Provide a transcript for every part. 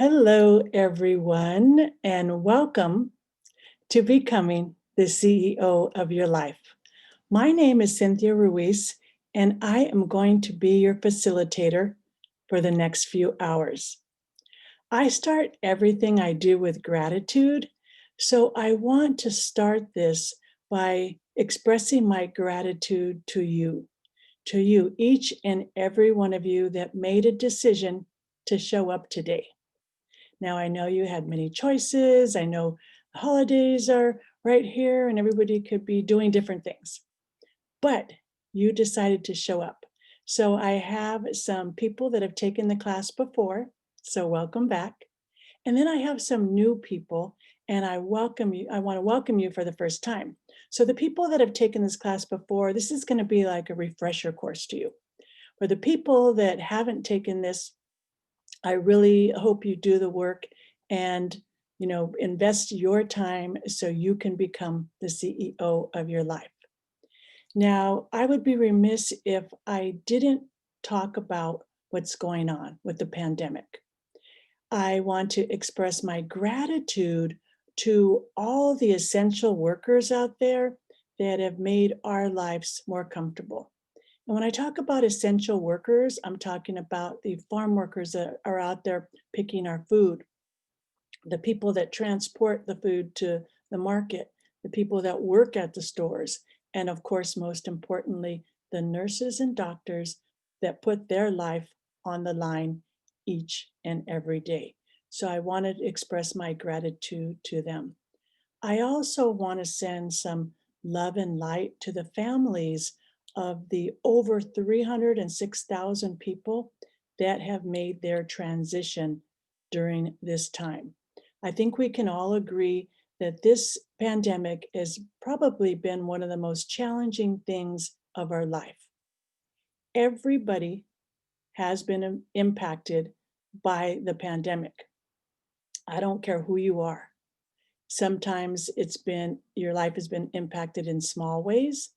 Hello, everyone, and welcome to Becoming the CEO of Your Life. My name is Cynthia Ruiz, and I am going to be your facilitator for the next few hours. I start everything I do with gratitude, so I want to start this by expressing my gratitude to you, each and every one of you that made a decision to show up today. Now, I know you had many choices. I know the holidays are right here and everybody could be doing different things, but you decided to show up. So I have some people that have taken the class before. So welcome back. And then I have some new people and I welcome you. I want to welcome you for the first time. So the people that have taken this class before, this is going to be like a refresher course to you. For the people that haven't taken this, I really hope you do the work and invest your time so you can become the CEO of your life. Now, I would be remiss if I didn't talk about what's going on with the pandemic. I want to express my gratitude to all the essential workers out there that have made our lives more comfortable. And when I talk about essential workers, I'm talking about the farm workers that are out there picking our food, the people that transport the food to the market, the people that work at the stores, and of course, most importantly, the nurses and doctors that put their life on the line each and every day. So I wanted to express my gratitude to them. I also want to send some love and light to the families of the over 306,000 people that have made their transition during this time. I think we can all agree that this pandemic has probably been one of the most challenging things of our life. Everybody has been impacted by the pandemic. I don't care who you are. Sometimes your life has been impacted in small ways.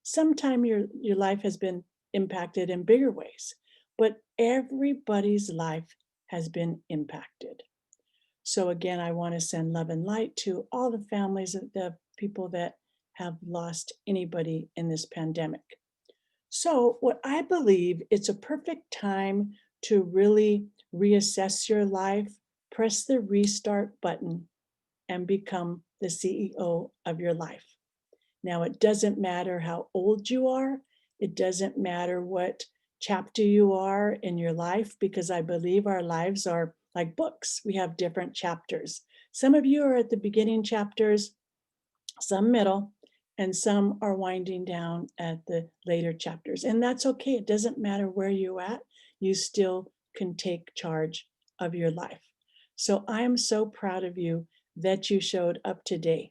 Sometimes your life has been impacted in bigger ways, but everybody's life has been impacted. So again, I want to send love and light to all the families of the people that have lost anybody in this pandemic. So what I believe, it's a perfect time to really reassess your life, press the restart button and become the CEO of your life. Now, it doesn't matter how old you are. It doesn't matter what chapter you are in your life, because I believe our lives are like books. We have different chapters. Some of you are at the beginning chapters, some middle, and some are winding down at the later chapters. And that's okay. It doesn't matter where you're at. You still can take charge of your life. So I am so proud of you that you showed up today.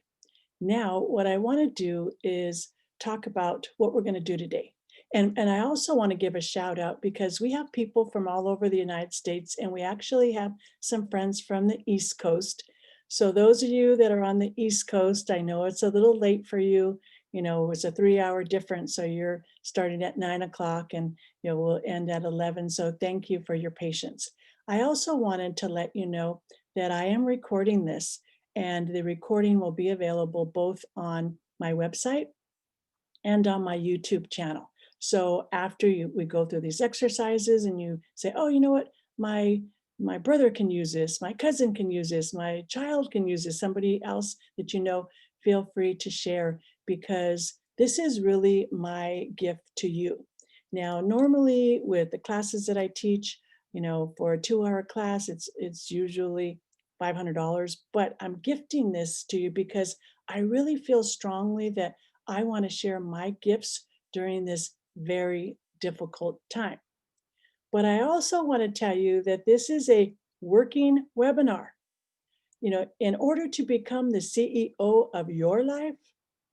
Now, what I want to do is talk about what we're going to do today. And I also want to give a shout out because we have people from all over the United States, and we actually have some friends from the East Coast. So those of you that are on the East Coast, I know it's a little late for you. It's a 3-hour difference. So you're starting at 9 o'clock and we'll end at 11. So thank you for your patience. I also wanted to let you know that I am recording this, and the recording will be available both on my website and on my YouTube channel. So after we go through these exercises and you say, oh, you know what, my brother can use this, my cousin can use this, my child can use this, somebody else that feel free to share, because this is really my gift to you. Now, normally with the classes that I teach, for a 2-hour class, it's usually $500, but I'm gifting this to you because I really feel strongly that I want to share my gifts during this very difficult time. But I also want to tell you that this is a working webinar. In order to become the CEO of your life,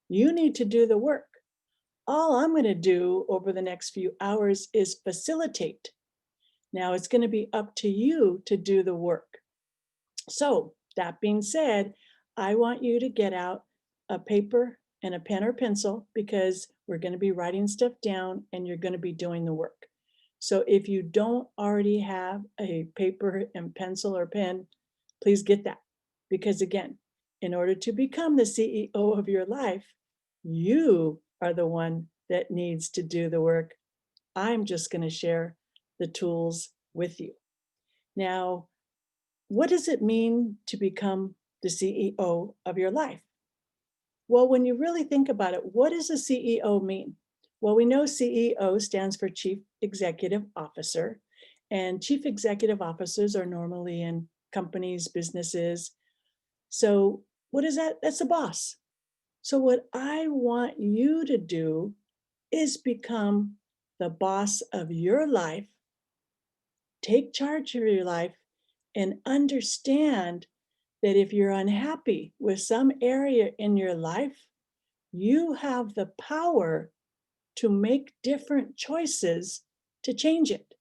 you need to do the work. All I'm going to do over the next few hours is facilitate. Now it's going to be up to you to do the work. So that being said, I want you to get out a paper and a pen or pencil, because we're going to be writing stuff down and you're going to be doing the work. So if you don't already have a paper and pencil or pen, please get that. Because again, in order to become the CEO of your life, you are the one that needs to do the work. I'm just going to share the tools with you. Now, what does it mean to become the CEO of your life? Well, when you really think about it, what does a CEO mean? Well, we know CEO stands for Chief Executive Officer, and Chief Executive Officers are normally in companies, businesses. So, what is that? That's a boss. So, what I want you to do is become the boss of your life, take charge of your life, and understand that if you're unhappy with some area in your life, you have the power to make different choices to change it.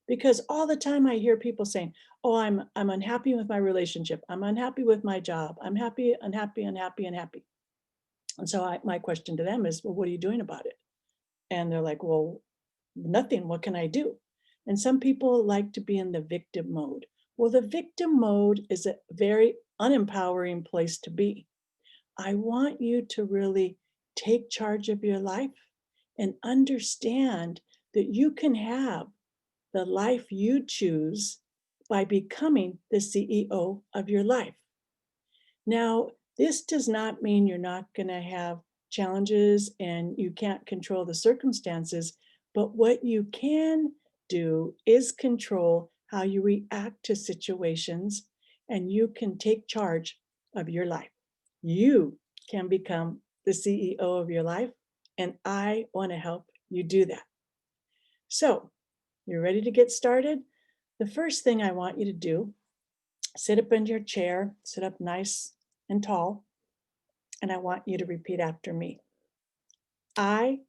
Because all the time I hear people saying, "Oh, I'm unhappy with my relationship. I'm unhappy with my job. I'm happy, unhappy, unhappy, unhappy." And so my question to them is, "Well, what are you doing about it?" And they're like, "Well, nothing. What can I do?" And some people like to be in the victim mode. Well, the victim mode is a very unempowering place to be. I want you to really take charge of your life and understand that you can have the life you choose by becoming the CEO of your life. Now, this does not mean you're not going to have challenges and you can't control the circumstances, but what you can do is control how you react to situations and you can take charge of your life. You can become the CEO of your life, and I want to help you do that. So, you're ready to get started? The first thing I want you to do, sit up in your chair, sit up nice and tall, and I want you to repeat after me. I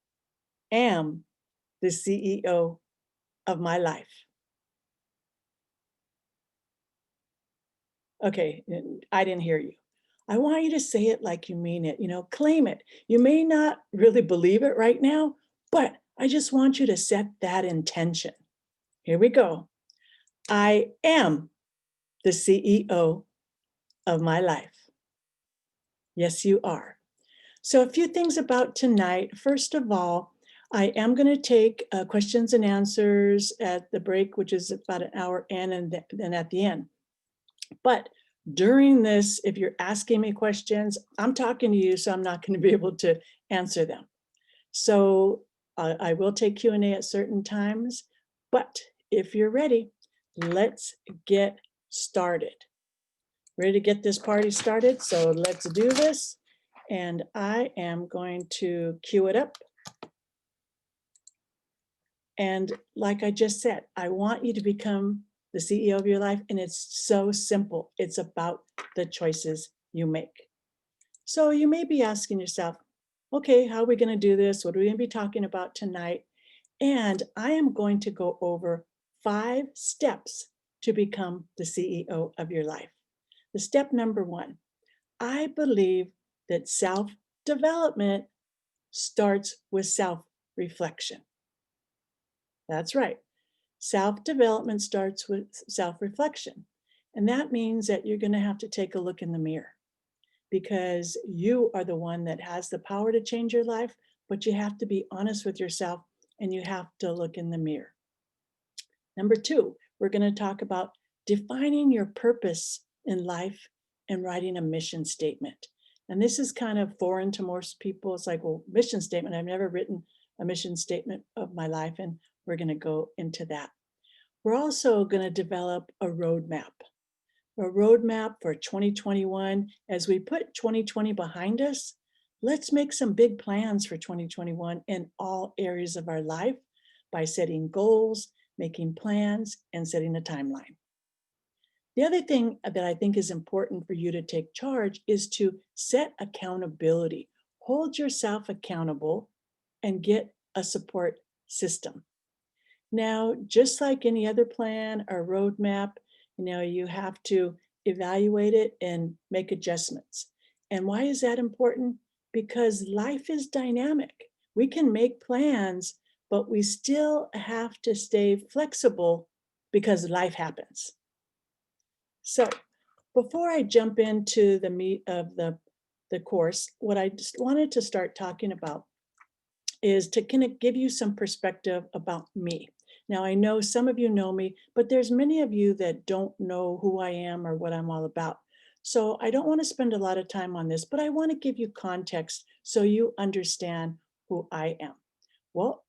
am the CEO of my life. Okay, I didn't hear you. I want you to say it like you mean it, claim it. You may not really believe it right now, but I just want you to set that intention. Here we go. I am the CEO of my life. Yes, you are. So, a few things about tonight. First of all, I am going to take questions and answers at the break, which is about an hour in, and then at the end. But during this, if you're asking me questions, I'm talking to you, so I'm not going to be able to answer them. So I will take Q&A at certain times, but if you're ready, let's get started. Ready to get this party started? So let's do this. And I am going to cue it up. And like I just said, I want you to become the CEO of your life. And it's so simple. It's about the choices you make. So you may be asking yourself, okay, how are we going to do this? What are we going to be talking about tonight? And I am going to go over 5 steps to become the CEO of your life. The step number 1, I believe that self-development starts with self-reflection. That's right. Self-development starts with self-reflection. And that means that you're going to have to take a look in the mirror because you are the one that has the power to change your life, but you have to be honest with yourself and you have to look in the mirror. Number 2, we're going to talk about defining your purpose in life and writing a mission statement. And this is kind of foreign to most people. It's like, well, mission statement. I've never written a mission statement of my life, and we're going to go into that. We're also going to develop a roadmap for 2021. As we put 2020 behind us, let's make some big plans for 2021 in all areas of our life by setting goals, making plans, and setting a timeline. The other thing that I think is important for you to take charge is to set accountability. Hold yourself accountable and get a support system. Now, just like any other plan or roadmap, you have to evaluate it and make adjustments. And why is that important? Because life is dynamic. We can make plans, but we still have to stay flexible because life happens. So before I jump into the meat of the course, what I just wanted to start talking about is to kind of give you some perspective about me. Now, I know some of you know me, but there's many of you that don't know who I am or what I'm all about. So I don't want to spend a lot of time on this, but I want to give you context so you understand who I am. Well,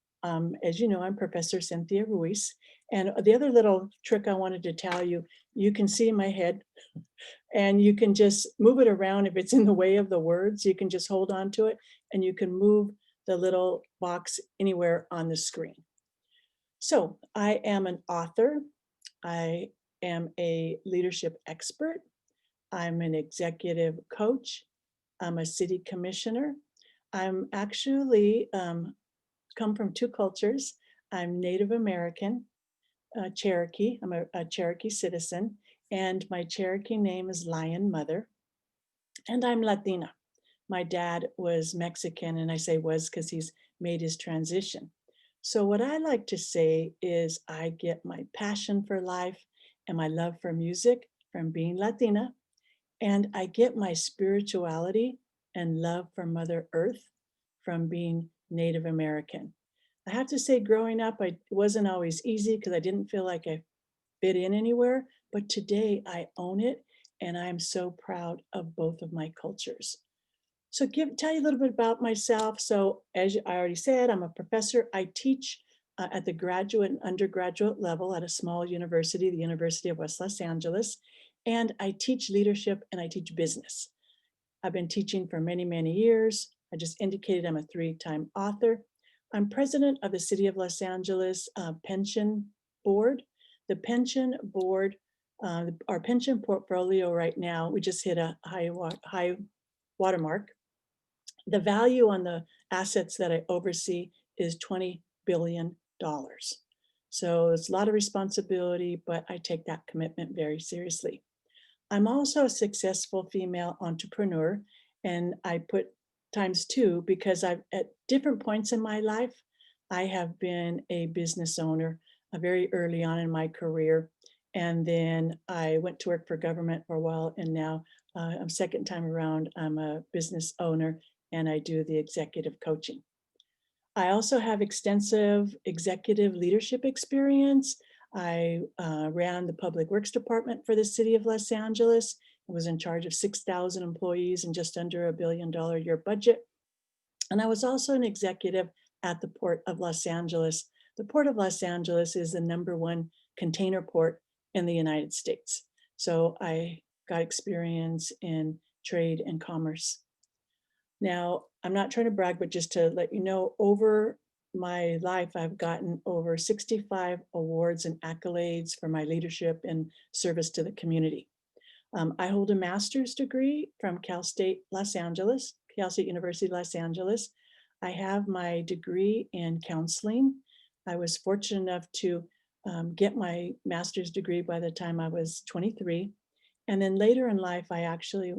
as you know, I'm Professor Cynthia Ruiz. And the other little trick I wanted to tell you, you can see my head and you can just move it around. If it's in the way of the words, you can just hold on to it and you can move the little box anywhere on the screen. So I am an author. I am a leadership expert. I'm an executive coach. I'm a city commissioner. I'm actually come from two cultures. I'm Native American, Cherokee. I'm a Cherokee citizen, and my Cherokee name is Lion Mother. And I'm Latina. My dad was Mexican, and I say was because he's made his transition. So, what I like to say is, I get my passion for life and my love for music from being Latina, and I get my spirituality and love for Mother Earth from being Native American. I have to say, growing up, it wasn't always easy because I didn't feel like I fit in anywhere, but today I own it, and I'm so proud of both of my cultures. So tell you a little bit about myself. So as I already said, I'm a professor. I teach at the graduate and undergraduate level at a small university, the University of West Los Angeles. And I teach leadership and I teach business. I've been teaching for many, many years. I just indicated I'm a 3-time author. I'm president of the City of Los Angeles Pension Board. The pension board, our pension portfolio right now, we just hit a high watermark. The value on the assets that I oversee is $20 billion. So it's a lot of responsibility, but I take that commitment very seriously. I'm also a successful female entrepreneur, and I put times two because I've at different points in my life, I have been a business owner very early on in my career. And then I went to work for government for a while, and now I'm second time around, I'm a business owner and I do the executive coaching. I also have extensive executive leadership experience. I ran the Public Works Department for the City of Los Angeles. I was in charge of 6,000 employees and just under $1 billion a year budget. And I was also an executive at the Port of Los Angeles. The Port of Los Angeles is the #1 container port in the United States. So I got experience in trade and commerce. Now, I'm not trying to brag, but just to let you know, over my life, I've gotten over 65 awards and accolades for my leadership and service to the community. I hold a master's degree from Cal State Los Angeles, Cal State University Los Angeles. I have my degree in counseling. I was fortunate enough to get my master's degree by the time I was 23. And then later in life, I actually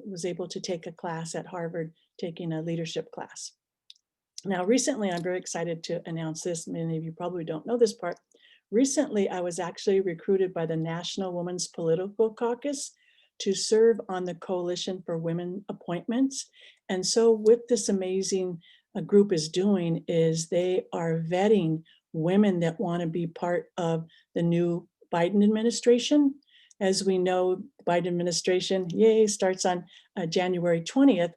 was able to take a class at Harvard, taking a leadership class. Now, recently, I'm very excited to announce this. Many of you probably don't know this part. Recently, I was actually recruited by the National Women's Political Caucus to serve on the Coalition for Women Appointments. And so what this amazing group is doing is they are vetting women that want to be part of the new Biden administration. As we know, the Biden administration, yay, starts on January 20th.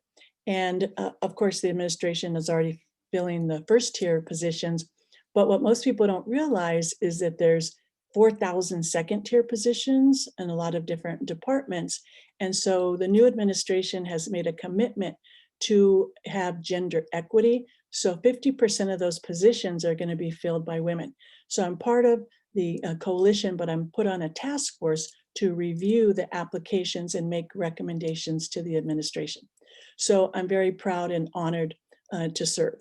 And of course, the administration is already filling the first tier positions. But what most people don't realize is that there's 4,000 second tier positions in a lot of different departments. And so the new administration has made a commitment to have gender equity. So 50% of those positions are going to be filled by women. So I'm part of the coalition, but I'm put on a task force to review the applications and make recommendations to the administration. So I'm very proud and honored to serve.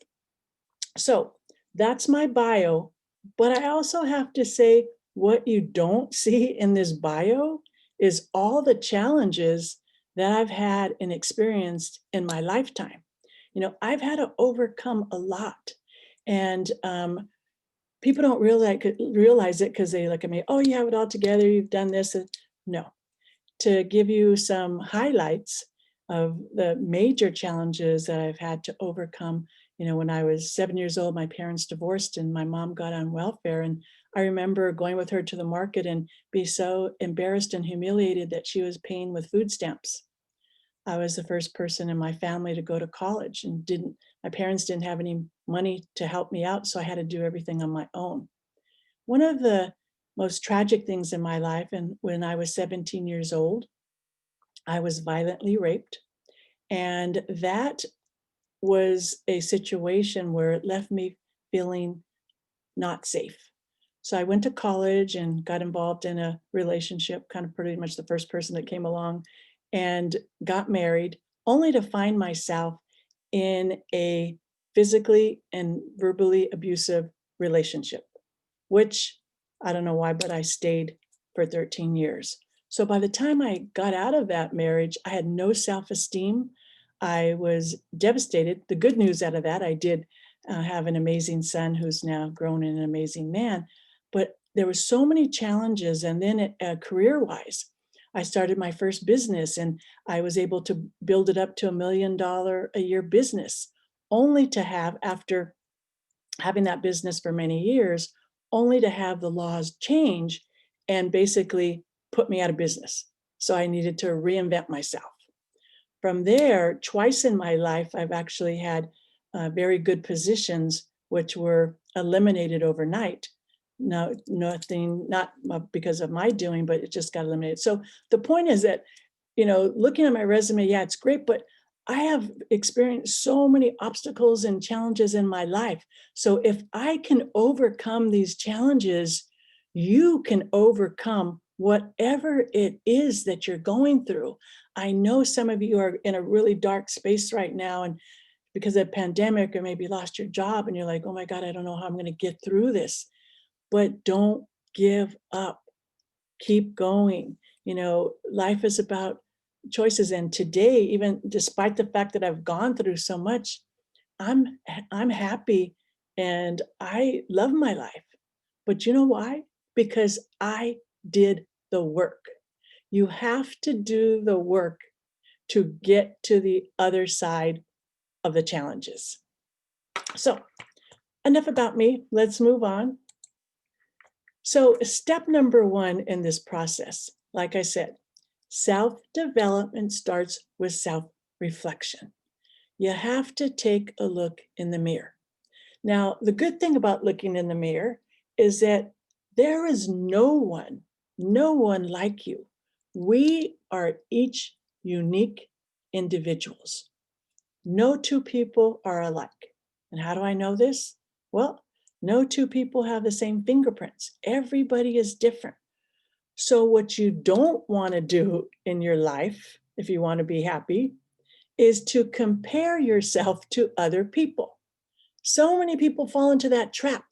So that's my bio, but I also have to say, what you don't see in this bio is all the challenges that I've had and experienced in my lifetime. You know, I've had to overcome a lot. And people don't realize it because they look at me, oh, you have it all together, you've done this. No. To give you some highlights of the major challenges that I've had to overcome. When I was 7 years old, my parents divorced and my mom got on welfare. And I remember going with her to the market and be so embarrassed and humiliated that she was paying with food stamps. I was the first person in my family to go to college and my parents didn't have any money to help me out. So I had to do everything on my own. One of the most tragic things in my life, and when I was 17 years old, I was violently raped. And that was a situation where it left me feeling not safe. So I went to college and got involved in a relationship, kind of pretty much the first person that came along, and got married, only to find myself in a physically and verbally abusive relationship, which I don't know why, but I stayed for 13 years. So by the time I got out of that marriage, I had no self-esteem. I was devastated. The good news out of that, I did have an amazing son who's now grown in an amazing man. But there were so many challenges. And then career-wise, I started my first business and I was able to build it up to $1 million a year business, only to have, after having that business for many years, only to have the laws change and basically put me out of business. So I needed to reinvent myself. From there, twice in my life, I've actually had very good positions which were eliminated overnight. No, nothing, not because of my doing, but it just got eliminated. So the point is that, looking at my resume, yeah, it's great, but I have experienced so many obstacles and challenges in my life. So if I can overcome these challenges, you can overcome whatever it is that you're going through. I know some of you are in a really dark space right now, and because of the pandemic, or maybe lost your job, and you're like, oh my God, I don't know how I'm going to get through this. But don't give up. Keep going. Life is about choices. And today, even despite the fact that I've gone through so much, I'm happy and I love my life. But you know why? Because I did the work. You have to do the work to get to the other side of the challenges. So, enough about me. Let's move on. So, step number one in this process, like I said, self-development starts with self-reflection. You have to take a look in the mirror. Now, the good thing about looking in the mirror is that there is no one like you. We are each unique individuals. No two people are alike. And how do I know this? Well, no two people have the same fingerprints. Everybody is different. So, what you don't want to do in your life, if you want to be happy, is to compare yourself to other people. So many people fall into that trap.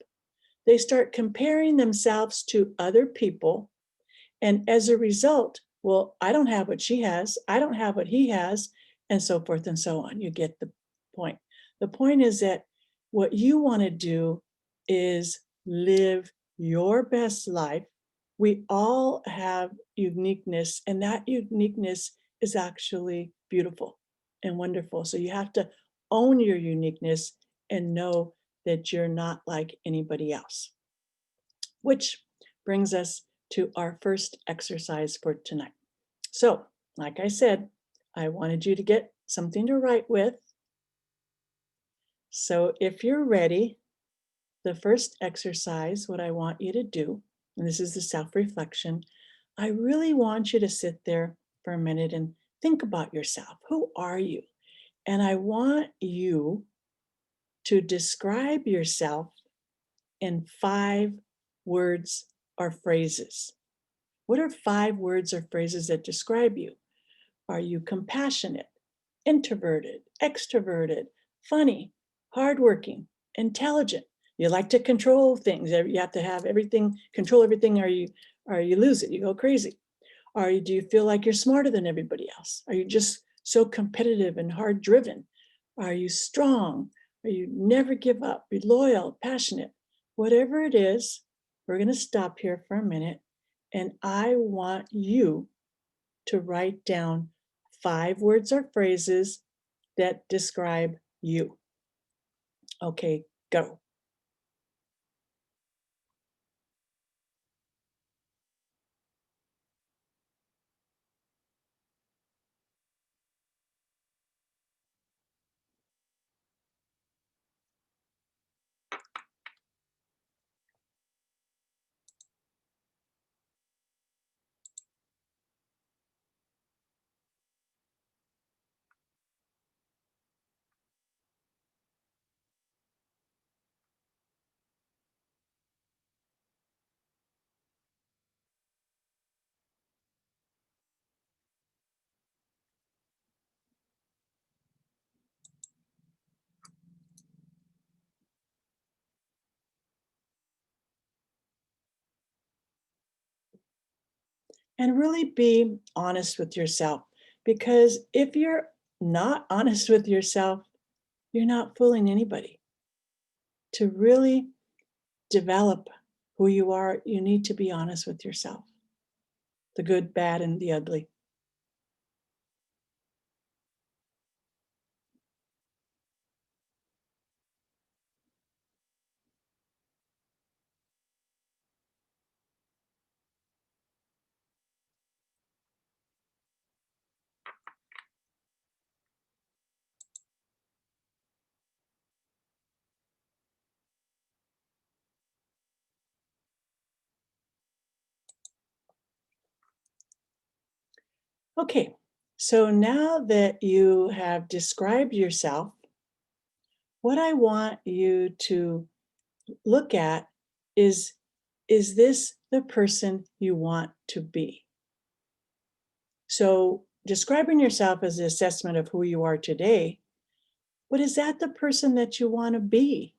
They start comparing themselves to other people. And as a result, well, I don't have what she has. I don't have what he has, and so forth and so on. You get the point. The point is that what you want to do is live your best life. We all have uniqueness, and that uniqueness is actually beautiful and wonderful. So you have to own your uniqueness and know that you're not like anybody else. Which brings us to our first exercise for tonight. So, like I said, I wanted you to get something to write with. So, if you're ready, the first exercise, what I want you to do, and this is the self-reflection, I really want you to sit there for a minute and think about yourself. Who are you? And I want you to describe yourself in 5 words or phrases. What are 5 words or phrases that describe you? Are you compassionate, introverted, extroverted, funny, hardworking, intelligent? You like to control things. You have to have everything, control everything, or you lose it. You go crazy. Do you feel like you're smarter than everybody else? Are you just so competitive and hard driven? Are you strong? Or you never give up, be loyal, passionate, whatever it is. We're going to stop here for a minute. And I want you to write down 5 words or phrases that describe you. Okay, go. And really be honest with yourself. Because if you're not honest with yourself, you're not fooling anybody. To really develop who you are, you need to be honest with yourself, the good, bad, and the ugly. Okay, so now that you have described yourself, what I want you to look at is this the person you want to be? So, describing yourself as an assessment of who you are today, but is that the person that you want to be?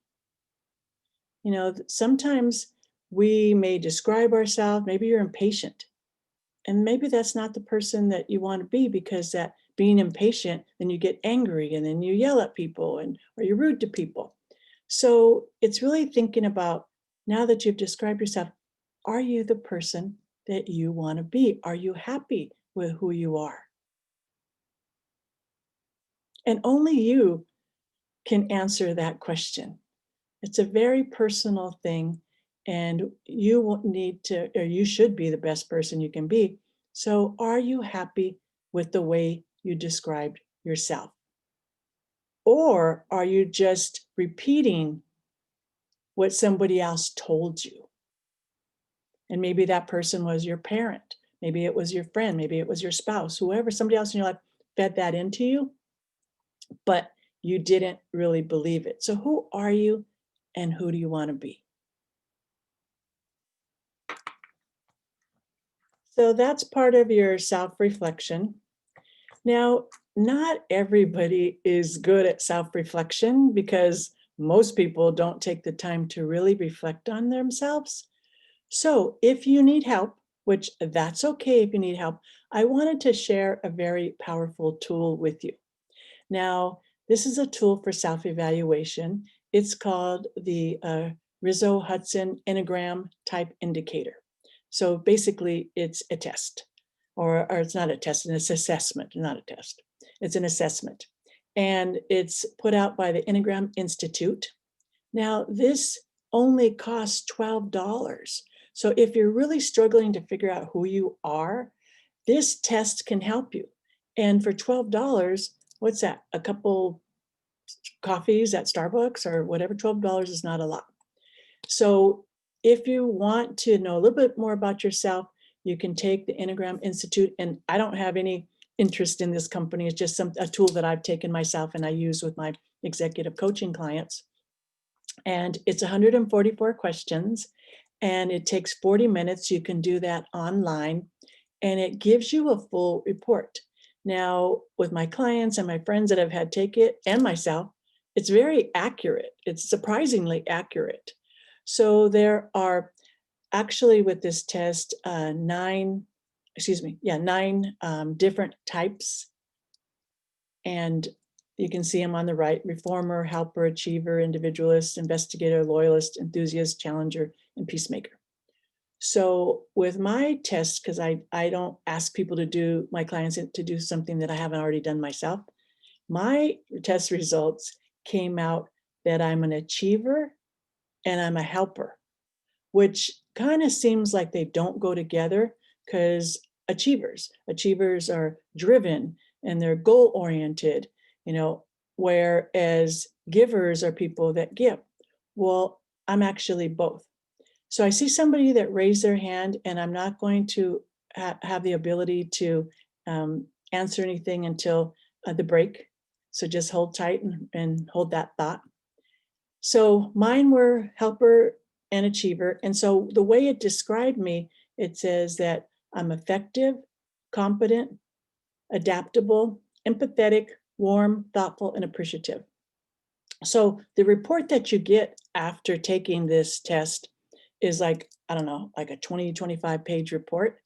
Sometimes we may describe ourselves, maybe you're impatient, and maybe that's not the person that you want to be because that being impatient, then you get angry and then you yell at people and or you're rude to people. So it's really thinking about now that you've described yourself, are you the person that you want to be? Are you happy with who you are? And only you can answer that question. It's a very personal thing, and you will need to, or you should be the best person you can be. So, are you happy with the way you described yourself? Or are you just repeating what somebody else told you? And maybe that person was your parent, maybe it was your friend, maybe it was your spouse, whoever, somebody else in your life fed that into you, but you didn't really believe it. So, who are you and who do you want to be? So that's part of your self reflection. Now, not everybody is good at self reflection because most people don't take the time to really reflect on themselves. So if you need help, which that's okay if you need help, I wanted to share a very powerful tool with you. Now, this is a tool for self evaluation. It's called the Rizzo Hudson Enneagram Type Indicator. So basically, it's a test, or it's not a test, it's an assessment, not a test. It's an assessment. And it's put out by the Enneagram Institute. Now, this only costs $12. So if you're really struggling to figure out who you are, this test can help you. And for $12, what's that? A couple coffees at Starbucks or whatever, $12 is not a lot. So if you want to know a little bit more about yourself, you can take the Enneagram Institute. And I don't have any interest in this company. It's just a tool that I've taken myself and I use with my executive coaching clients. And it's 144 questions and it takes 40 minutes. You can do that online and it gives you a full report. Now, with my clients and my friends that have had take it and myself, it's very accurate. It's surprisingly accurate. So there are actually with this test, nine different types. And You can see them on the right: reformer, helper, achiever, individualist, investigator, loyalist, enthusiast, challenger, and peacemaker. So with my tests, because I don't ask people to do, my clients to do something that I haven't already done myself, my test results came out that I'm an achiever and I'm a helper, which kind of seems like they don't go together, because achievers are driven and they're goal oriented, you know, whereas givers are people that give. Well, I'm actually both. So I see somebody that raised their hand, and I'm not going to have the ability to answer anything until the break. So just hold tight and hold that thought. So mine were helper and achiever. And so the way it described me, it says that I'm effective, competent, adaptable, empathetic, warm, thoughtful, and appreciative. So the report that you get after taking this test is like, I don't know, like a 20, 25 page report.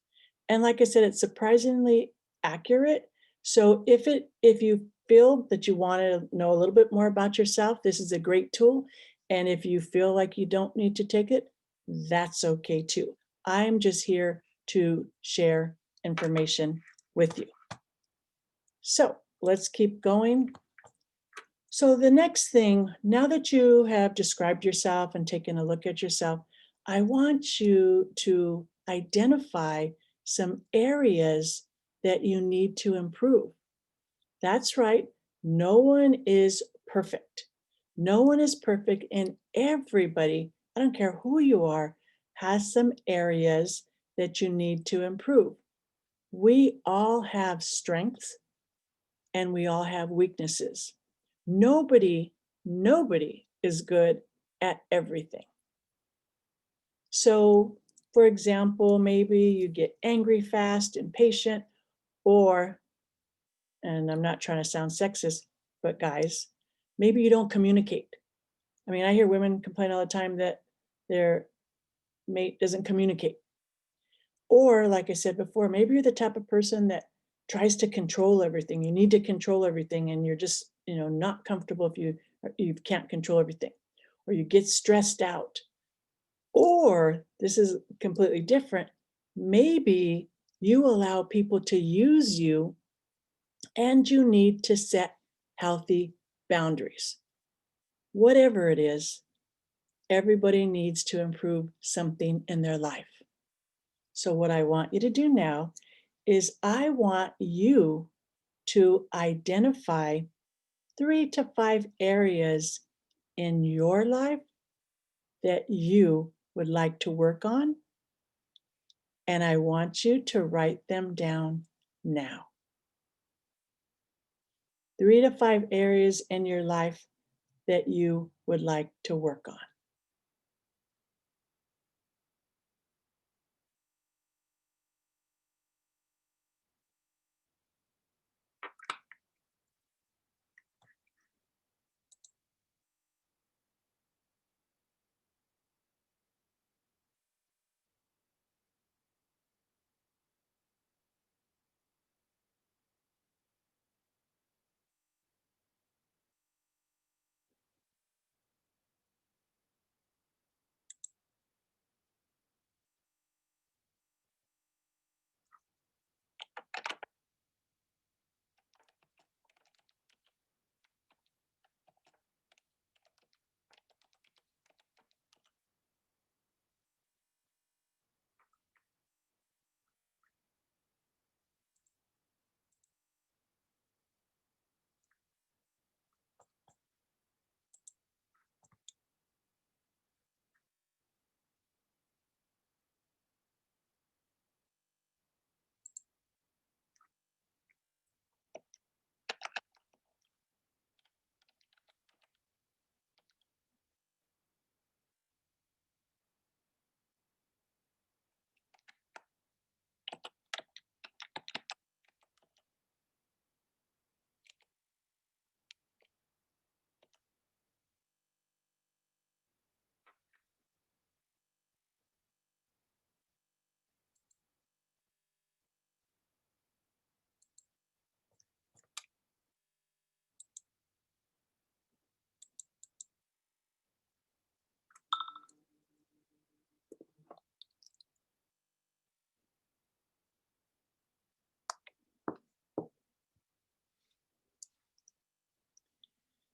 And like I said, it's surprisingly accurate. So if you feel that you want to know a little bit more about yourself, this is a great tool. And if you feel like you don't need to take it, that's okay too. I'm just here to share information with you. So let's keep going. So the next thing, now that you have described yourself and taken a look at yourself, I want you to identify some areas that you need to improve. That's right. No one is perfect. No one is perfect, and everybody, I don't care who you are, has some areas that you need to improve. We all have strengths and we all have weaknesses. Nobody is good at everything. So, for example, maybe you get angry fast, impatient, or, and I'm not trying to sound sexist, but guys, maybe you don't communicate. I mean, I hear women complain all the time that their mate doesn't communicate. Or, like I said before, maybe you're the type of person that tries to control everything. You need to control everything, and you're just, not comfortable if you can't control everything, or you get stressed out. Or this is completely different. Maybe you allow people to use you, and you need to set healthy boundaries. Whatever it is, everybody needs to improve something in their life. So, what I want you to do now is I want you to identify 3 to 5 areas in your life that you would like to work on. And I want you to write them down now. 3 to 5 areas in your life that you would like to work on.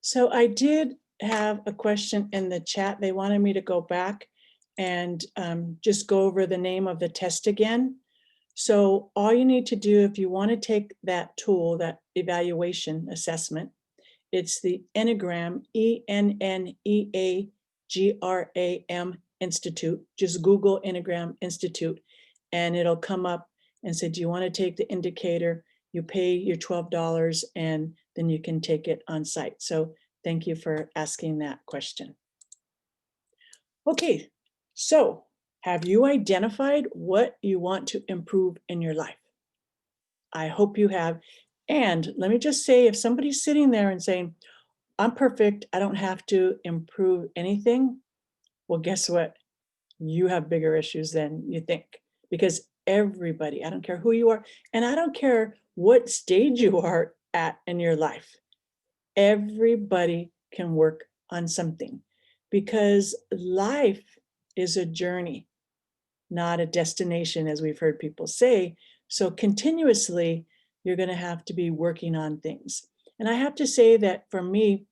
So I did have a question in the chat. They wanted me to go back and just go over the name of the test again. So all you need to do if you want to take that tool, that evaluation assessment, it's the Enneagram, Enneagram Institute. Just Google Enneagram Institute and it'll come up and say, do you want to take the indicator? You pay your $12 and then you can take it on site. So thank you for asking that question. Okay, so have you identified what you want to improve in your life? I hope you have. And let me just say, if somebody's sitting there and saying, I'm perfect, I don't have to improve anything, well, guess what? You have bigger issues than you think because everybody, I don't care who you are, and I don't care what stage you are at in your life, everybody can work on something because life is a journey, not a destination, as we've heard people say. So continuously, you're going to have to be working on things. And I have to say that for me,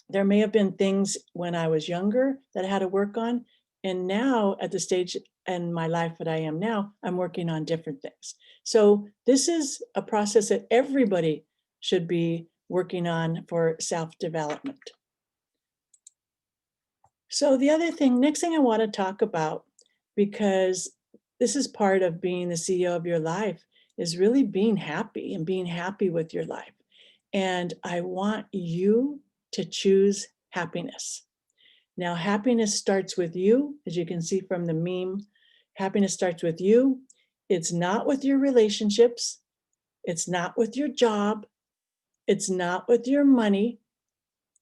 there may have been things when I was younger that I had to work on. And now at the stage in my life that I am now, I'm working on different things. So this is a process that everybody should be working on for self-development. So the other thing, next thing I want to talk about, because this is part of being the CEO of your life, is really being happy and being happy with your life. And I want you to choose happiness. Now, happiness starts with you, as you can see from the meme. Happiness starts with you. It's not with your relationships. It's not with your job. It's not with your money.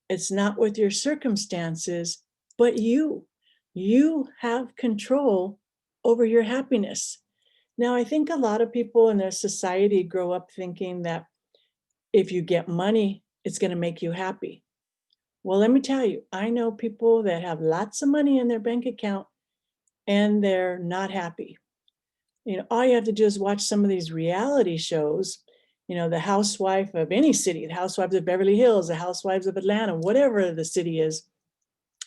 It's not with your circumstances, but you. You have control over your happiness. Now, I think a lot of people in their society grow up thinking that if you get money, it's going to make you happy. Well, let me tell you, I know people that have lots of money in their bank account and they're not happy. All you have to do is watch some of these reality shows, the housewife of any city, the housewives of Beverly Hills, the housewives of Atlanta, whatever the city is.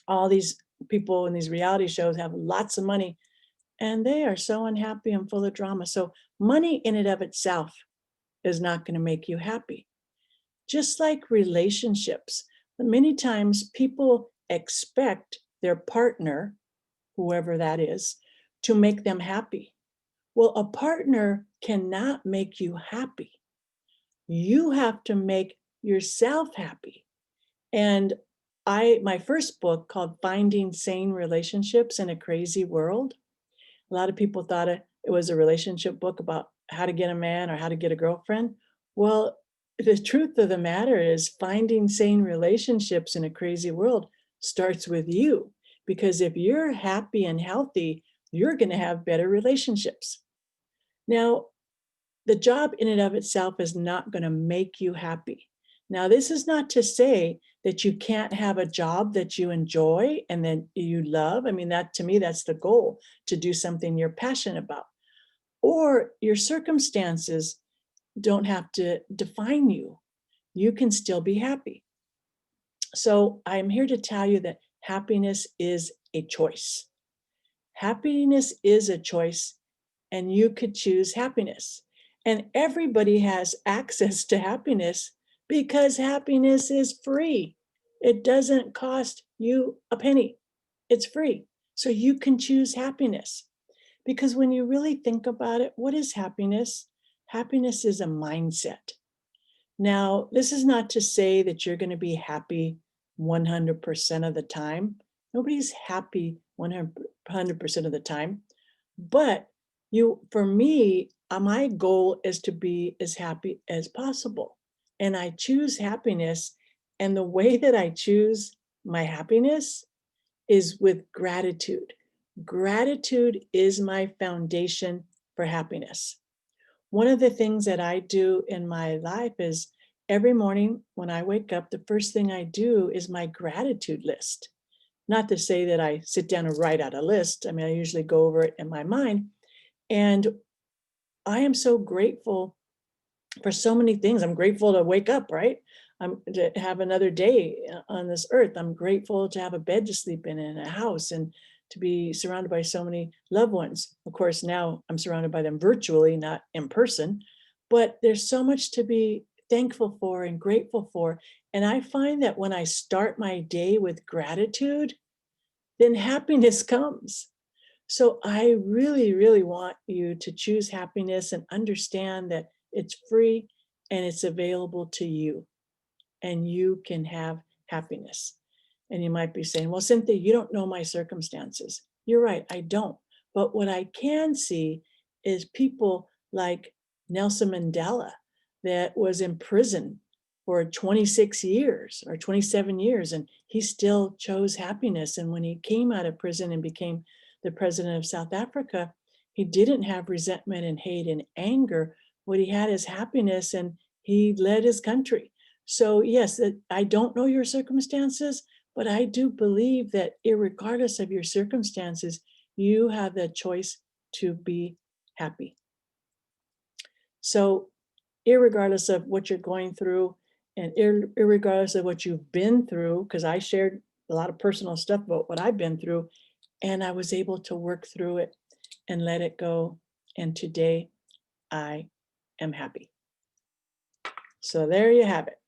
All these people in these reality shows have lots of money and they are so unhappy and full of drama. So money in and of itself is not going to make you happy. Just like relationships, many times people expect their partner, whoever that is, to make them happy. Well, a partner cannot make you happy. You have to make yourself happy. And my first book called Finding Sane Relationships in a Crazy World, a lot of people thought it was a relationship book about how to get a man or how to get a girlfriend. Well, the truth of the matter is finding sane relationships in a crazy world starts with you. Because if you're happy and healthy, you're going to have better relationships. Now, the job in and of itself is not going to make you happy. Now, this is not to say that you can't have a job that you enjoy and that you love. I mean, that to me, that's the goal, to do something you're passionate about. Or your circumstances don't have to define you. You can still be happy. So I'm here to tell you that happiness is a choice. Happiness is a choice, and you could choose happiness. And everybody has access to happiness because happiness is free. It doesn't cost you a penny. It's free. So you can choose happiness. Because when you really think about it, what is happiness? Happiness is a mindset. Now, this is not to say that you're going to be happy 100% of the time. Nobody's happy 100% of the time. But for me, my goal is to be as happy as possible. And I choose happiness. And the way that I choose my happiness is with gratitude. Gratitude is my foundation for happiness. One of the things that I do in my life is every morning when I wake up, the first thing I do is my gratitude list. Not to say that I sit down and write out a list. I mean, I usually go over it in my mind. And I am so grateful for so many things. I'm grateful to wake up, right? I'm to have another day on this earth. I'm grateful to have a bed to sleep in and a house and to be surrounded by so many loved ones. Of course, now I'm surrounded by them virtually, not in person, but there's so much to be thankful for and grateful for. And I find that when I start my day with gratitude, then happiness comes. So I really, really want you to choose happiness and understand that it's free and it's available to you, and you can have happiness. And you might be saying, well, Cynthia, you don't know my circumstances. You're right, I don't. But what I can see is people like Nelson Mandela, that was in prison for 26 years or 27 years, and he still chose happiness. And when he came out of prison and became the president of South Africa, he didn't have resentment and hate and anger. What he had is happiness, and he led his country. So, yes, I don't know your circumstances, but I do believe that irregardless of your circumstances, you have the choice to be happy. So, irregardless of what you're going through and irregardless of what you've been through, because I shared a lot of personal stuff about what I've been through, and I was able to work through it and let it go. And today I am happy. So, there you have it.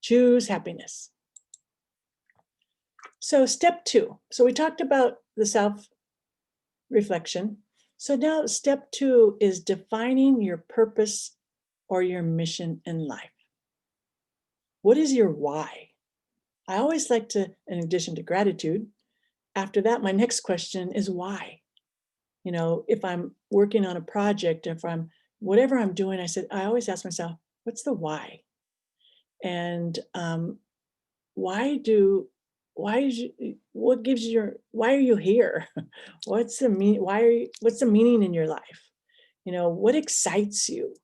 Choose happiness. So step 2. So we talked about the self-reflection. So now step 2 is defining your purpose or your mission in life. What is your why? I always like to, in addition to gratitude, after that, my next question is why? You know, if I'm working on a project, if I'm, whatever I'm doing, I always ask myself, what's the why? And why do why is you, what gives your why are you here? What's the what's the meaning in your life? You know, what excites you?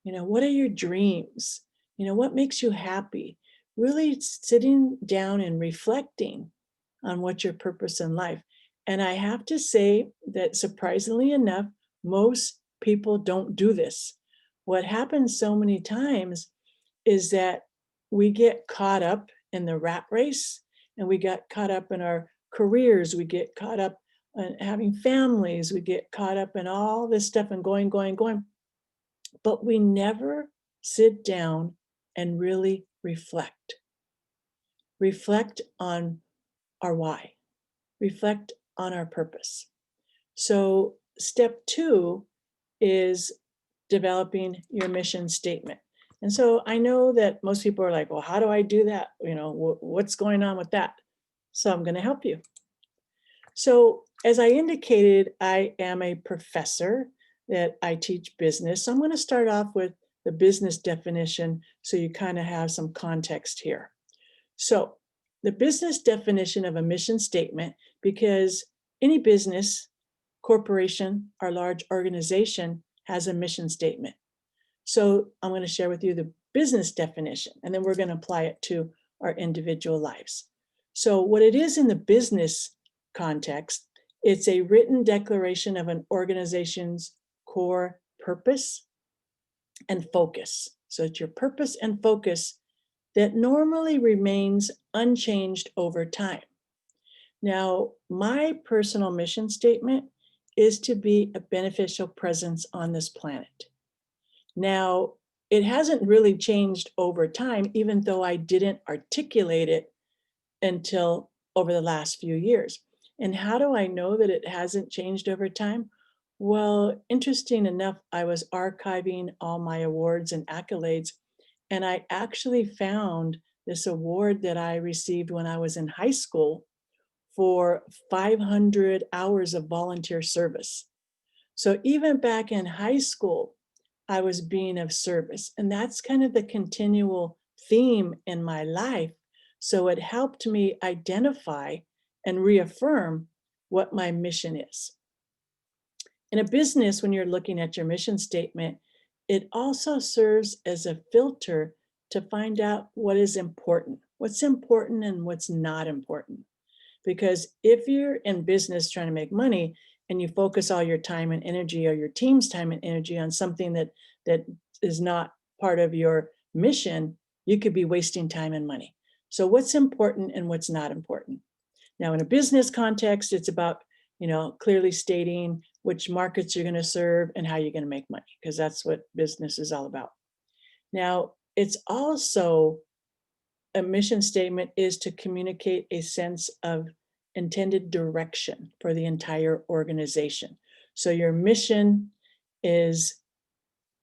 You know, what are your dreams? You know, what makes you happy? Really sitting down and reflecting on what's your purpose in life. And I have to say that surprisingly enough, most people don't do this. What happens so many times is that we get caught up in the rat race, and we got caught up in our careers, we get caught up in having families, we get caught up in all this stuff and going, but we never sit down and really reflect. Reflect on our why, reflect on our purpose. So, step 2 is developing your mission statement. And so I know that most people are like, well, how do I do that? You know, what's going on with that? So I'm going to help you. So, as I indicated, I am a professor that I teach business. So I'm going to start off with the business definition so you kind of have some context here. So, the business definition of a mission statement, because any business, corporation, or large organization has a mission statement. So I'm going to share with you the business definition, and then we're going to apply it to our individual lives. So what it is in the business context, it's a written declaration of an organization's core purpose and focus. So it's your purpose and focus that normally remains unchanged over time. Now, my personal mission statement is to be a beneficial presence on this planet. Now, it hasn't really changed over time, even though I didn't articulate it until over the last few years. And how do I know that it hasn't changed over time? Well, interesting enough, I was archiving all my awards and accolades, and I actually found this award that I received when I was in high school for 500 hours of volunteer service. So even back in high school, I was being of service. And that's kind of the continual theme in my life. So it helped me identify and reaffirm what my mission is. In a business, when you're looking at your mission statement, it also serves as a filter to find out what is important, what's important and what's not important. Because if you're in business trying to make money and you focus all your time and energy or your team's time and energy on something that is not part of your mission, you could be wasting time and money. So what's important and what's not important? Now, in a business context, it's about, clearly stating which markets you're going to serve and how you're going to make money, because that's what business is all about. Now, it's also a mission statement is to communicate a sense of intended direction for the entire organization. So your mission is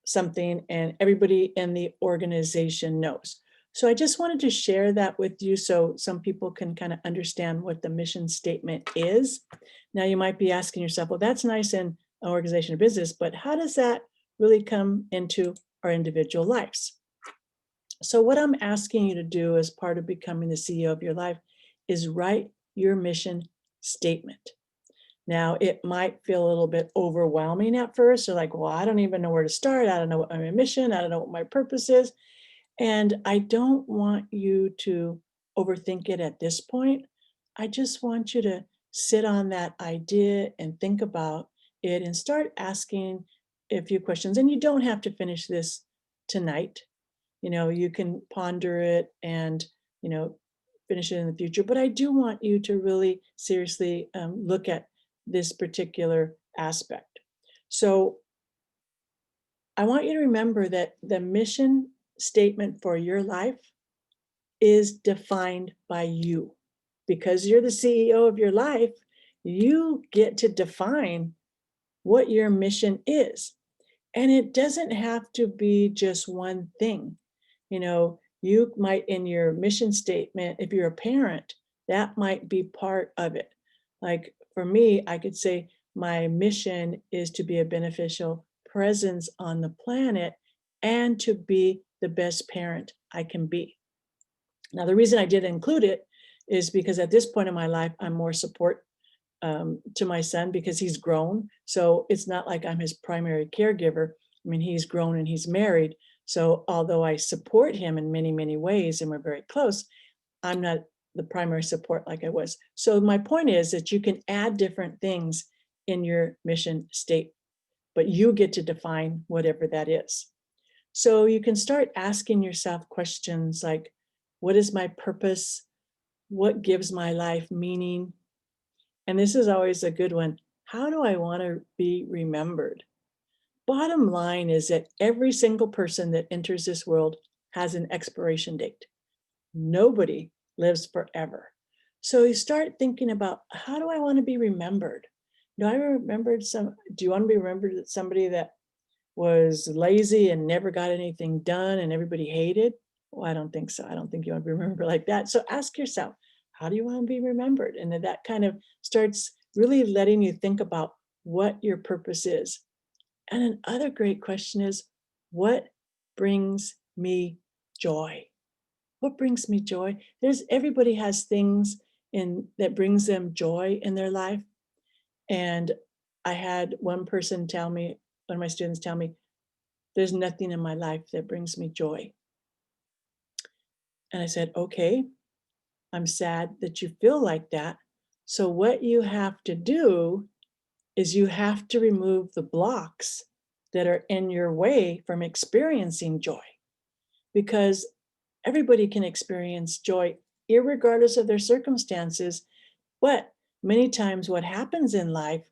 something and everybody in the organization knows. So I just wanted to share that with you so some people can kind of understand what the mission statement is. Now you might be asking yourself, well, that's nice in an organization or business, but how does that really come into our individual lives? So what I'm asking you to do as part of becoming the CEO of your life is write your mission statement. Now, it might feel a little bit overwhelming at first. You're like, well, I don't even know where to start. I don't know what my mission, I don't know what my purpose is. And I don't want you to overthink it at this point. I just want you to sit on that idea and think about it and start asking a few questions. And you don't have to finish this tonight. You can ponder it and, finish it in the future. But I do want you to really seriously look at this particular aspect. So I want you to remember that the mission statement for your life is defined by you. Because you're the CEO of your life, you get to define what your mission is. And it doesn't have to be just one thing. You might, in your mission statement, if you're a parent, that might be part of it. Like for me, I could say my mission is to be a beneficial presence on the planet and to be the best parent I can be. Now, the reason I did include it is because at this point in my life, I'm more support to my son because he's grown. So it's not like I'm his primary caregiver. I mean, he's grown and he's married. So although I support him in many, many ways and we're very close, I'm not the primary support like I was. So my point is that you can add different things in your mission statement, but you get to define whatever that is. So you can start asking yourself questions like, what is my purpose? What gives my life meaning? And this is always a good one. How do I want to be remembered? Bottom line is that every single person that enters this world has an expiration date. Nobody lives forever. So you start thinking about, how do I want to be remembered? Do you want to be remembered as somebody that was lazy and never got anything done and everybody hated? Well, I don't think so. I don't think you want to be remembered like that. So ask yourself, how do you want to be remembered? And that kind of starts really letting you think about what your purpose is. And another great question is, what brings me joy? What brings me joy? Everybody has things that brings them joy in their life. And I had one of my students tell me, there's nothing in my life that brings me joy. And I said, okay, I'm sad that you feel like that. So what you have to do is you have to remove the blocks that are in your way from experiencing joy, because everybody can experience joy irregardless of their circumstances. But many times what happens in life,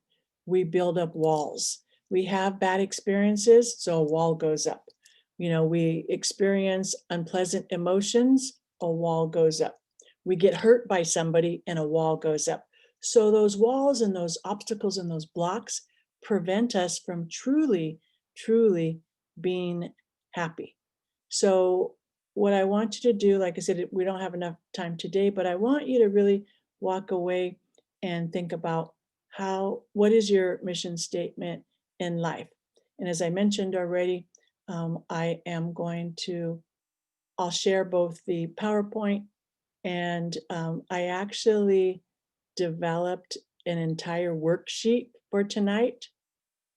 we build up walls. We have bad experiences, so a wall goes up. We experience unpleasant emotions, a wall goes up. We get hurt by somebody and a wall goes up. So those walls and those obstacles and those blocks prevent us from truly, truly being happy. So what I want you to do, like I said, we don't have enough time today, but I want you to really walk away and think about what is your mission statement in life? And as I mentioned already, I'll share both the PowerPoint and I actually developed an entire worksheet for tonight,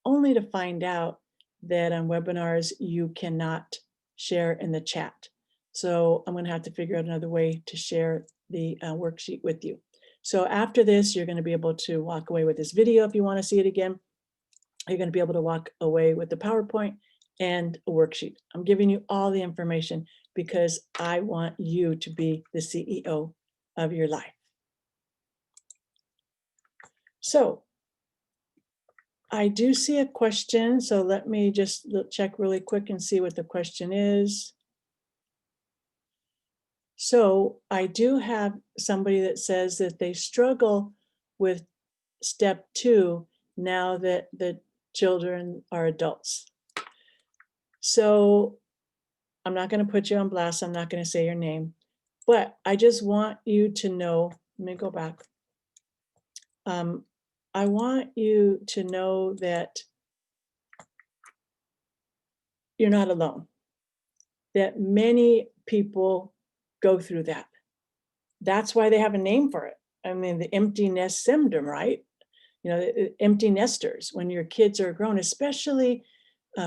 only to find out that on webinars, you cannot share in the chat. So I'm going to have to figure out another way to share the worksheet with you. So after this, you're going to be able to walk away with this video if you want to see it again. You're going to be able to walk away with the PowerPoint and a worksheet. I'm giving you all the information because I want you to be the CEO of your life. So I do see a question, so let me just check really quick and see what the question is. So I do have somebody that says that they struggle with step 2 now that the children are adults. So I'm not going to put you on blast. I'm not going to say your name, but I just want you to know. Let me go back. I want you to know that you're not alone, that many people go through that. That's why they have a name for it. I mean, the empty nest syndrome, right? You know, empty nesters when your kids are grown, especially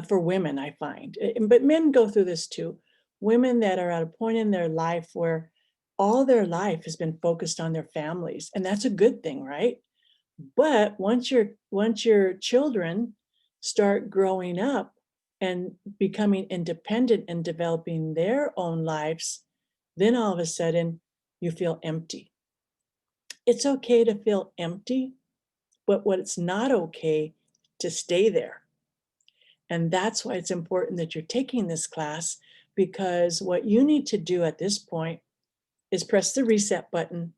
for women, I find. But men go through this too. Women that are at a point in their life where all their life has been focused on their families, and that's a good thing, right? But once your children start growing up and becoming independent and developing their own lives, then all of a sudden you feel empty. It's okay to feel empty, but what it's not okay to stay there. And that's why it's important that you're taking this class, because what you need to do at this point is press the reset button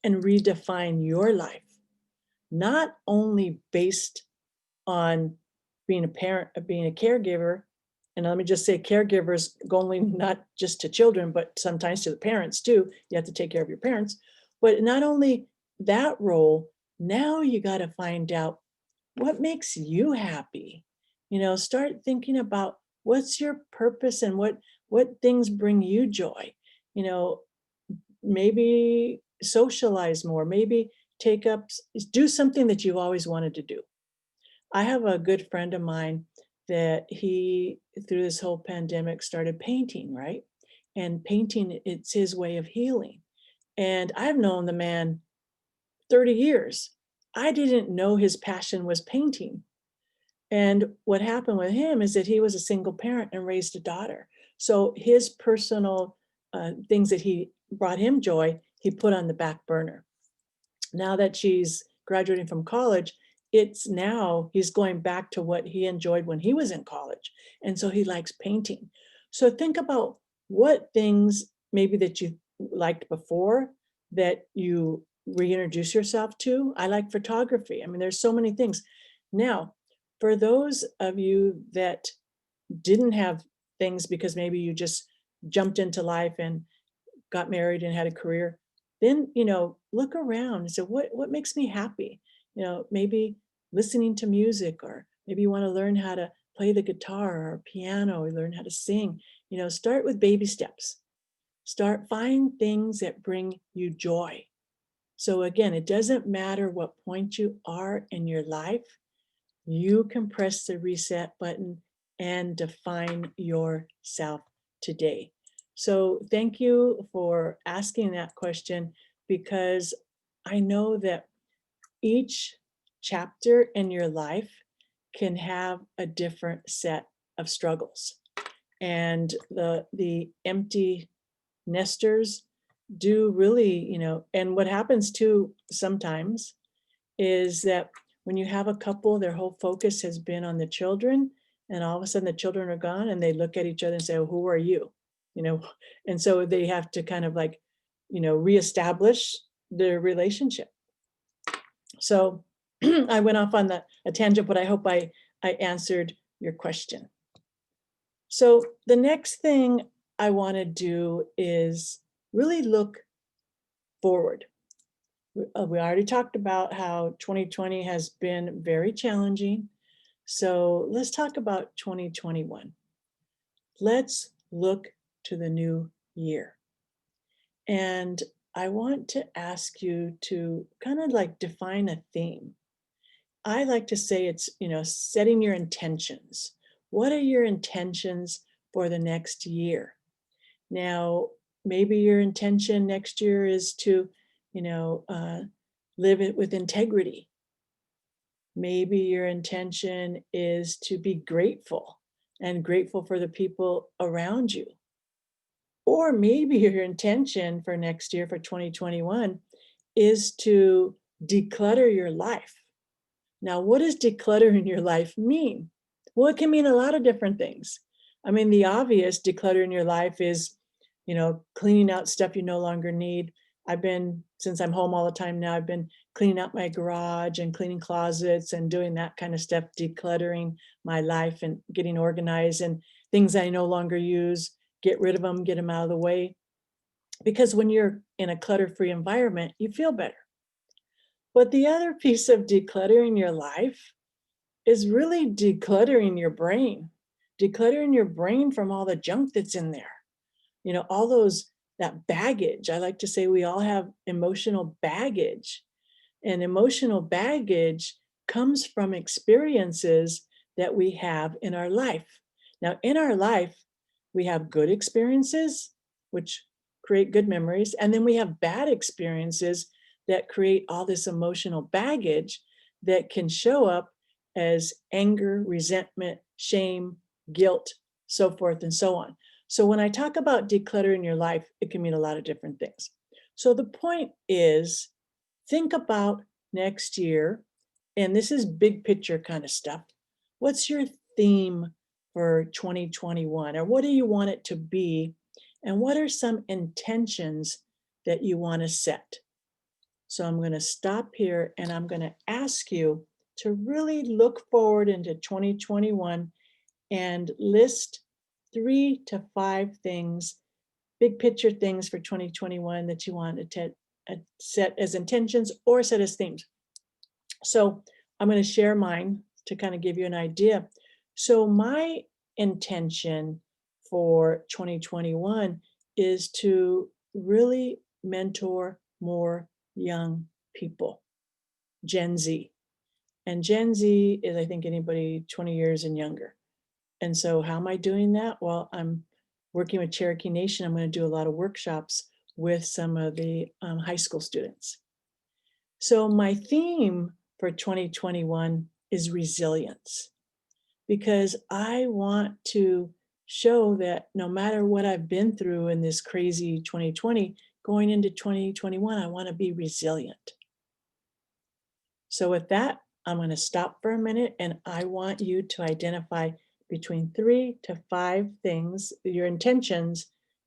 and redefine your life, not only based on being a parent, being a caregiver. And let me just say, caregivers go only not just to children, but sometimes to the parents too. You have to take care of your parents. But not only that role, now you got to find out what makes you happy. Start thinking about what's your purpose and what things bring you joy. You know, maybe socialize more, maybe do something that you've always wanted to do. I have a good friend of mine that he, through this whole pandemic, started painting, right? And painting, it's his way of healing. And I've known the man 30 years. I didn't know his passion was painting. And what happened with him is that he was a single parent and raised a daughter. So his personal things that he brought him joy, he put on the back burner. Now that she's graduating from college, it's now he's going back to what he enjoyed when he was in college. And so he likes painting. So think about what things maybe that you liked before that you reintroduce yourself to. I like photography. I mean, there's so many things. Now, for those of you that didn't have things because maybe you just jumped into life and got married and had a career, then look around and say, what makes me happy? Maybe listening to music, or maybe you want to learn how to play the guitar or piano, or learn how to sing. Start with baby steps. Find things that bring you joy. So again, it doesn't matter what point you are in your life, you can press the reset button and define yourself today. So thank you for asking that question, because I know that each chapter in your life can have a different set of struggles. And the empty nesters do really, and what happens too sometimes is that when you have a couple, their whole focus has been on the children, and all of a sudden the children are gone, and they look at each other and say, "Oh, who are you?" You know, and so they have to kind of like, reestablish their relationship. So I went off on a tangent, but I hope I answered your question. So the next thing I want to do is really look forward. We already talked about how 2020 has been very challenging. So let's talk about 2021. Let's look to the new year. And I want to ask you to kind of like define a theme. I like to say it's, setting your intentions. What are your intentions for the next year? Now, maybe your intention next year is to, live it with integrity. Maybe your intention is to be grateful and grateful for the people around you. Or maybe your intention for next year, for 2021, is to declutter your life. Now, what does declutter in your life mean? Well, it can mean a lot of different things. I mean, the obvious declutter in your life is, cleaning out stuff you no longer need. Since I'm home all the time now, I've been cleaning out my garage and cleaning closets and doing that kind of stuff, decluttering my life and getting organized, and things I no longer use, get rid of them, get them out of the way. Because when you're in a clutter-free environment, you feel better. But the other piece of decluttering your life is really decluttering your brain from all the junk that's in there. All that baggage. I like to say we all have emotional baggage, and emotional baggage comes from experiences that we have in our life. Now, in our life, we have good experiences, which create good memories, and then we have bad experiences that create all this emotional baggage that can show up as anger, resentment, shame, guilt, so forth and so on. So when I talk about decluttering your life, it can mean a lot of different things. So the point is, think about next year, and this is big picture kind of stuff. What's your theme for 2021, or what do you want it to be? And what are some intentions that you want to set? So I'm going to stop here and I'm going to ask you to really look forward into 2021 and list 3 to 5 things, big picture things for 2021 that you want to set as intentions or set as themes. So I'm going to share mine to kind of give you an idea. So my intention for 2021 is to really mentor more young people, Gen Z. And Gen Z is, I think, anybody 20 years and younger. And so how am I doing that? Well, I'm working with Cherokee Nation. I'm going to do a lot of workshops with some of the high school students. So my theme for 2021 is resilience, because I want to show that no matter what I've been through in this crazy 2020, going into 2021, I want to be resilient. So with that, I'm going to stop for a minute and I want you to identify between 3 to 5 things, your intentions,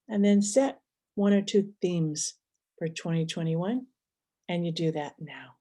and then set 1 or 2 themes for 2021. And you do that now.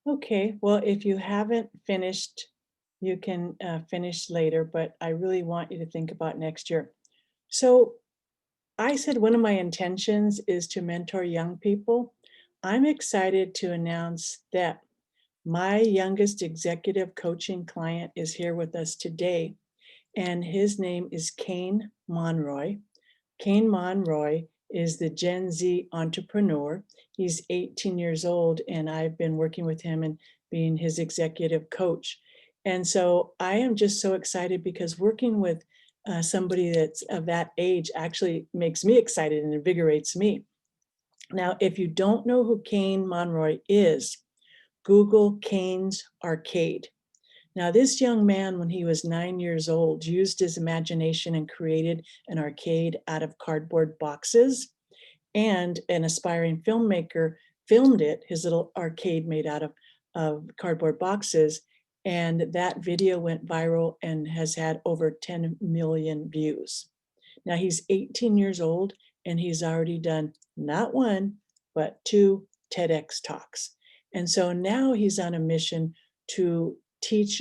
Okay, well, if you haven't finished, you can finish later, but I really want you to think about next year. So, I said one of my intentions is to mentor young people. I'm excited to announce that my youngest executive coaching client is here with us today, and his name is Kane Monroy. Kane Monroy is the Gen Z entrepreneur. He's 18 years old, and I've been working with him and being his executive coach. And so I am just so excited because working with somebody that's of that age actually makes me excited and invigorates me. Now, if you don't know who Kane Monroy is, Google Kane's Arcade. Now, this young man, when he was 9 years old, used his imagination and created an arcade out of cardboard boxes. And an aspiring filmmaker filmed it, his little arcade made out of cardboard boxes. And that video went viral and has had over 10 million views. Now he's 18 years old and he's already done not one, but two TEDx talks. And so now he's on a mission to teach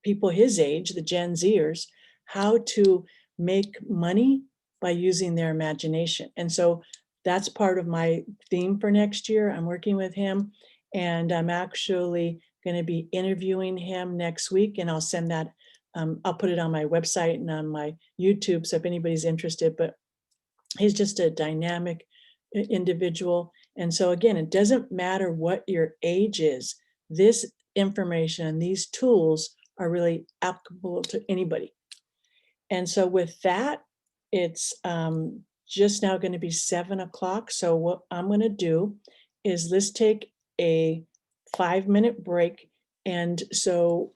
people his age, the Gen Zers, how to make money by using their imagination. And so that's part of my theme for next year. I'm working with him and I'm actually going to be interviewing him next week and I'll send that I'll put it on my website and on my YouTube. So if anybody's interested, but he's just a dynamic individual. And so again, it doesn't matter what your age is. This information, these tools are really applicable to anybody. And so with that, it's just now going to be 7 o'clock. So what I'm going to do is let's take a 5 minute break. And so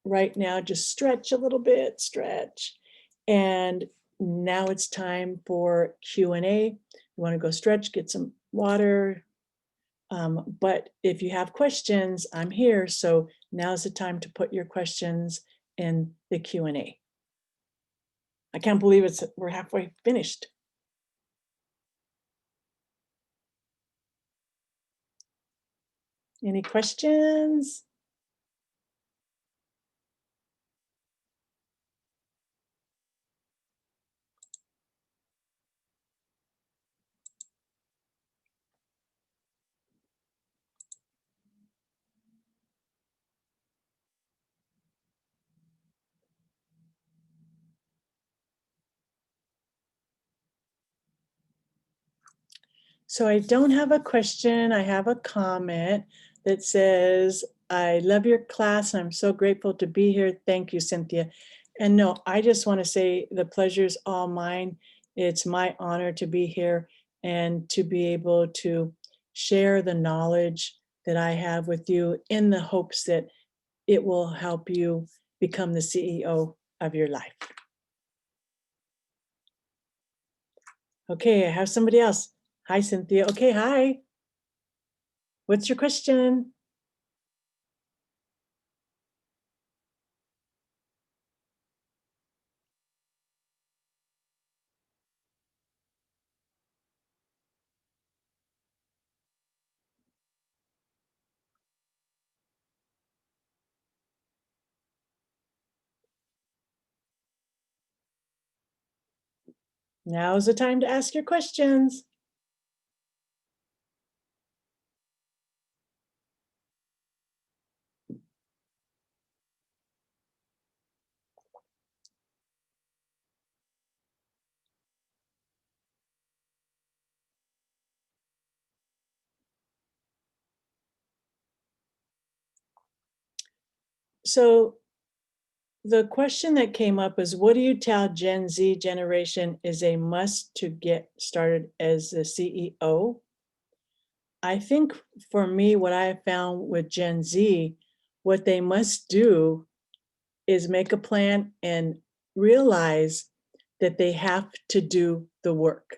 right now, just stretch a little bit, stretch. And now it's time for Q&A. You want to go stretch, get some water. But if you have questions, I'm here. So now's the time to put your questions in the Q&A. I can't believe we're halfway finished. Any questions? So I don't have a question. I have a comment that says, I love your class and I'm so grateful to be here. Thank you, Cynthia. And no, I just want to say the pleasure's all mine. It's my honor to be here and to be able to share the knowledge that I have with you in the hopes that it will help you become the CEO of your life. Okay, I have somebody else. Hi, Cynthia. Okay, hi. What's your question? Now's the time to ask your questions. So the question that came up is, what do you tell Gen Z generation is a must to get started as a CEO? I think for me, what I have found with Gen Z, what they must do is make a plan and realize that they have to do the work.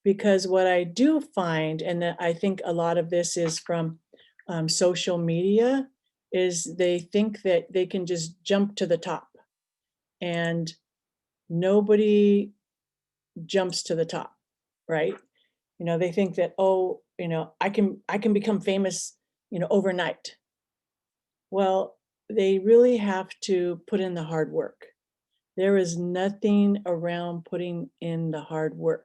Because what I do find, and I think a lot of this is from social media, is they think that they can just jump to the top and nobody jumps to the top, right? They think that, oh, I can become famous, overnight. Well, they really have to put in the hard work. There is nothing around putting in the hard work.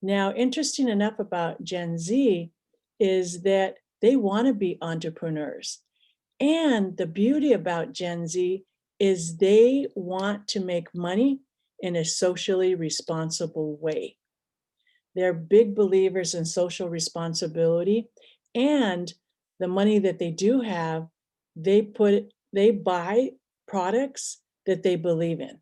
Now, interesting enough about Gen Z is that they want to be entrepreneurs. And the beauty about Gen Z is they want to make money in a socially responsible way. They're big believers in social responsibility, and the money that they do have, they buy products that they believe in.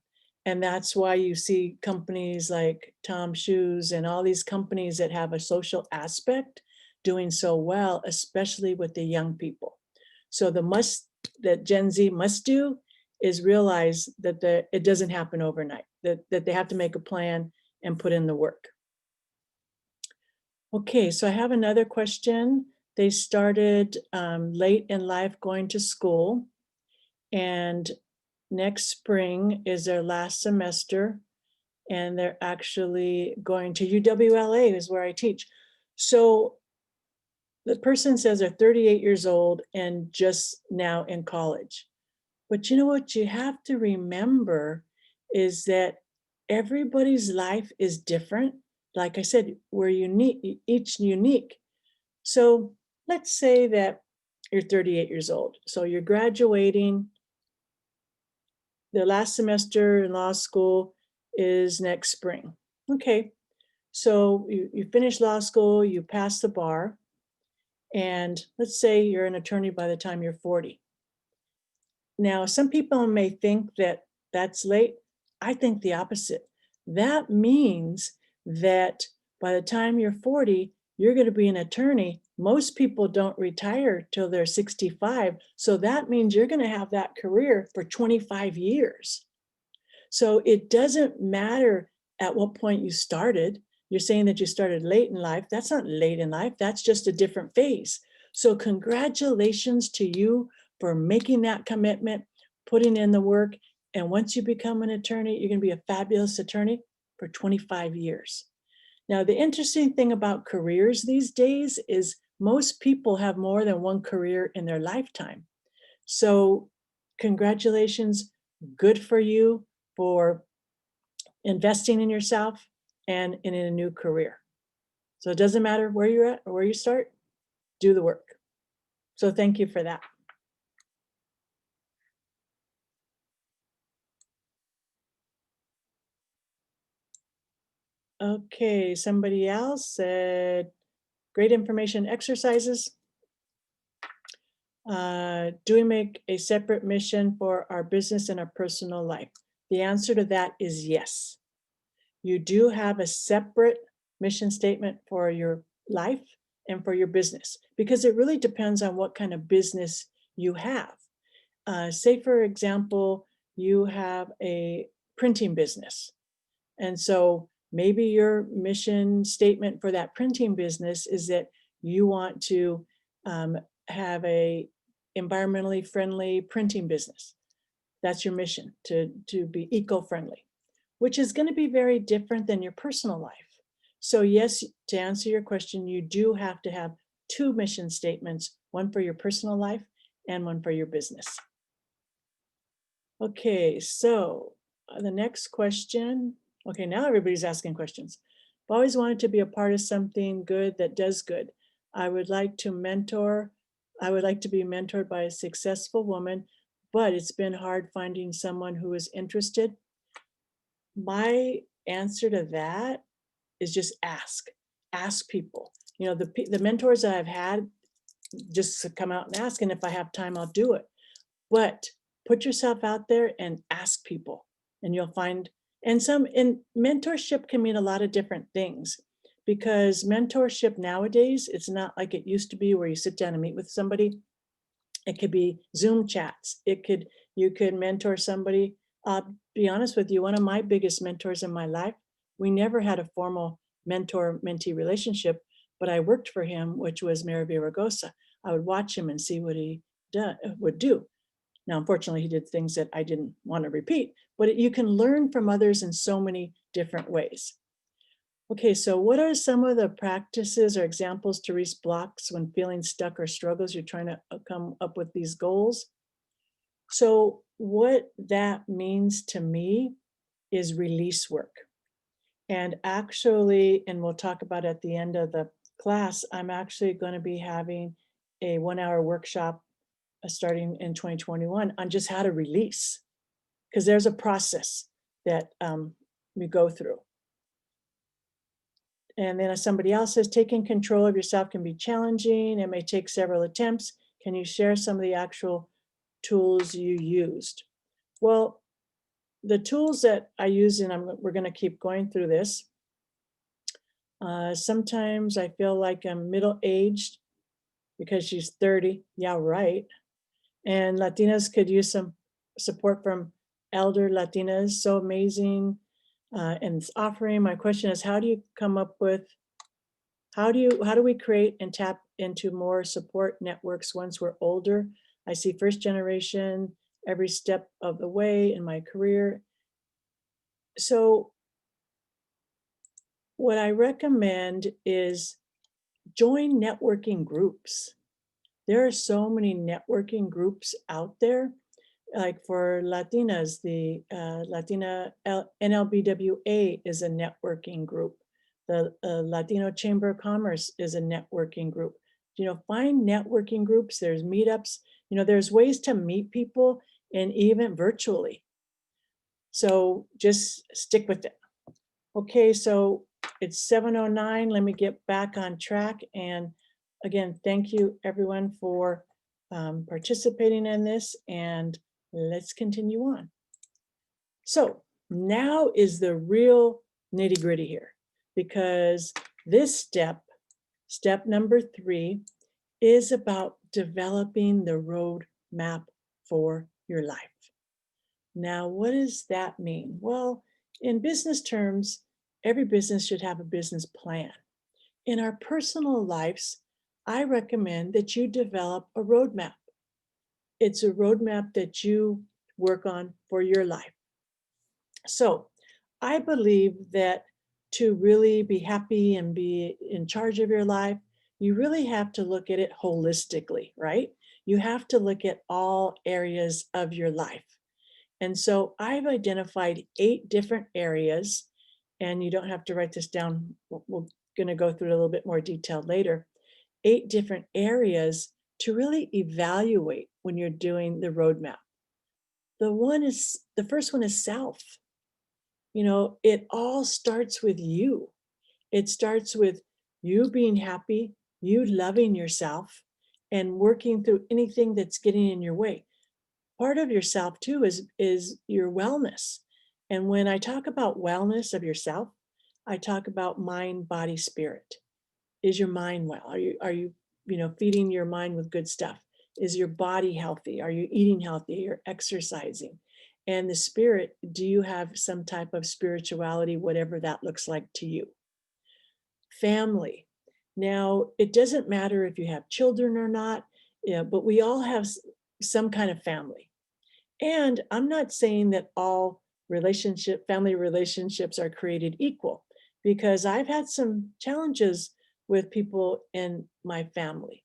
And that's why you see companies like Tom Shoes and all these companies that have a social aspect doing so well, especially with the young people. So the must that Gen Z must do is realize that it doesn't happen overnight, that they have to make a plan and put in the work. Okay, so I have another question. They started late in life going to school, and next spring is their last semester, and they're actually going to UWLA, is where I teach. So the person says they're 38 years old and just now in college. But you know what you have to remember is that everybody's life is different. Like I said, we're unique, each unique. So let's say that you're 38 years old. So you're graduating. The last semester in law school is next spring. Okay. So you finish law school, you pass the bar, and let's say you're an attorney by the time you're 40. Now, some people may think that that's late. I think the opposite. That means that by the time you're 40, you're going to be an attorney. Most people don't retire till they're 65. So that means you're going to have that career for 25 years. So it doesn't matter at what point you started. You're saying that you started late in life. That's not late in life. That's just a different phase. So congratulations to you for making that commitment, putting in the work. And once you become an attorney, you're going to be a fabulous attorney for 25 years. Now, the interesting thing about careers these days is most people have more than one career in their lifetime. So congratulations, good for you for investing in yourself and in a new career. So it doesn't matter where you're at or where you start, do the work. So thank you for that. Okay, somebody else said, great information exercises. Do we make a separate mission for our business and our personal life? The answer to that is yes. You do have a separate mission statement for your life and for your business because it really depends on what kind of business you have. Say, for example, you have a printing business. And so maybe your mission statement for that printing business is that you want to have a environmentally friendly printing business. That's your mission, to be eco-friendly, which is going to be very different than your personal life. So yes, to answer your question, you do have to have two mission statements, one for your personal life and one for your business. Okay, so the next question. Okay, now everybody's asking questions. I've always wanted to be a part of something good that does good. I would like to be mentored by a successful woman, but it's been hard finding someone who is interested. My answer to that is just ask people. You know, the mentors that I've had just come out and ask, and if I have time, I'll do it. But put yourself out there and ask people, and you'll find. And mentorship can mean a lot of different things, because mentorship nowadays, it's not like it used to be where you sit down and meet with somebody. It could be Zoom chats. You could mentor somebody. Be honest with you, one of my biggest mentors in my life, we never had a formal mentor-mentee relationship, but I worked for him, which was Mary Viragosa. I would watch him and see what he would do. Now, unfortunately, he did things that I didn't want to repeat, but you can learn from others in so many different ways. Okay, so what are some of the practices or examples to reach blocks when feeling stuck or struggles? You're trying to come up with these goals. So what that means to me is release work. And actually, and we'll talk about at the end of the class, I'm actually going to be having a 1 hour workshop starting in 2021 on just how to release, because there's a process that we go through. And then as somebody else says, taking control of yourself can be challenging. It may take several attempts. Can you share some of the actual tools you used? Well, the tools that I use, and we're going to keep going through this. Sometimes I feel like I'm middle-aged because she's 30. Yeah, right. And Latinas could use some support from elder Latinas. So amazing. And it's offering. My question is, how do you come up with, how do we create and tap into more support networks once we're older? I see first generation every step of the way in my career. So what I recommend is join networking groups. There are so many networking groups out there. Like for Latinas, the Latina NLBWA is a networking group. The Latino Chamber of Commerce is a networking group. Find networking groups. There's meetups. There's ways to meet people, and even virtually. So just stick with it. Okay, so it's 7:09. Let me get back on track. And again, thank you everyone for participating in this, and let's continue on. So now is the real nitty gritty here, because this step number 3, is about developing the road map for your life. Now, what does that mean? Well, in business terms, every business should have a business plan. In our personal lives, I recommend that you develop a roadmap. It's a roadmap that you work on for your life. So I believe that to really be happy and be in charge of your life, you really have to look at it holistically, right? You have to look at all areas of your life. And so I've identified 8 different areas, and you don't have to write this down. We're going to go through it a little bit more detailed later. 8 different areas to really evaluate when you're doing the roadmap. The first one is self. It all starts with you. It starts with you being happy, you loving yourself, and working through anything that's getting in your way. Part of yourself too is your wellness. And when I talk about wellness of yourself, I talk about mind, body, spirit. Is your mind well? Are you feeding your mind with good stuff? Is your body healthy? Are you eating healthy? You're exercising. And the spirit, do you have some type of spirituality, whatever that looks like to you? Family. Now, it doesn't matter if you have children or not, but we all have some kind of family. And I'm not saying that all family relationships are created equal, because I've had some challenges with people in my family.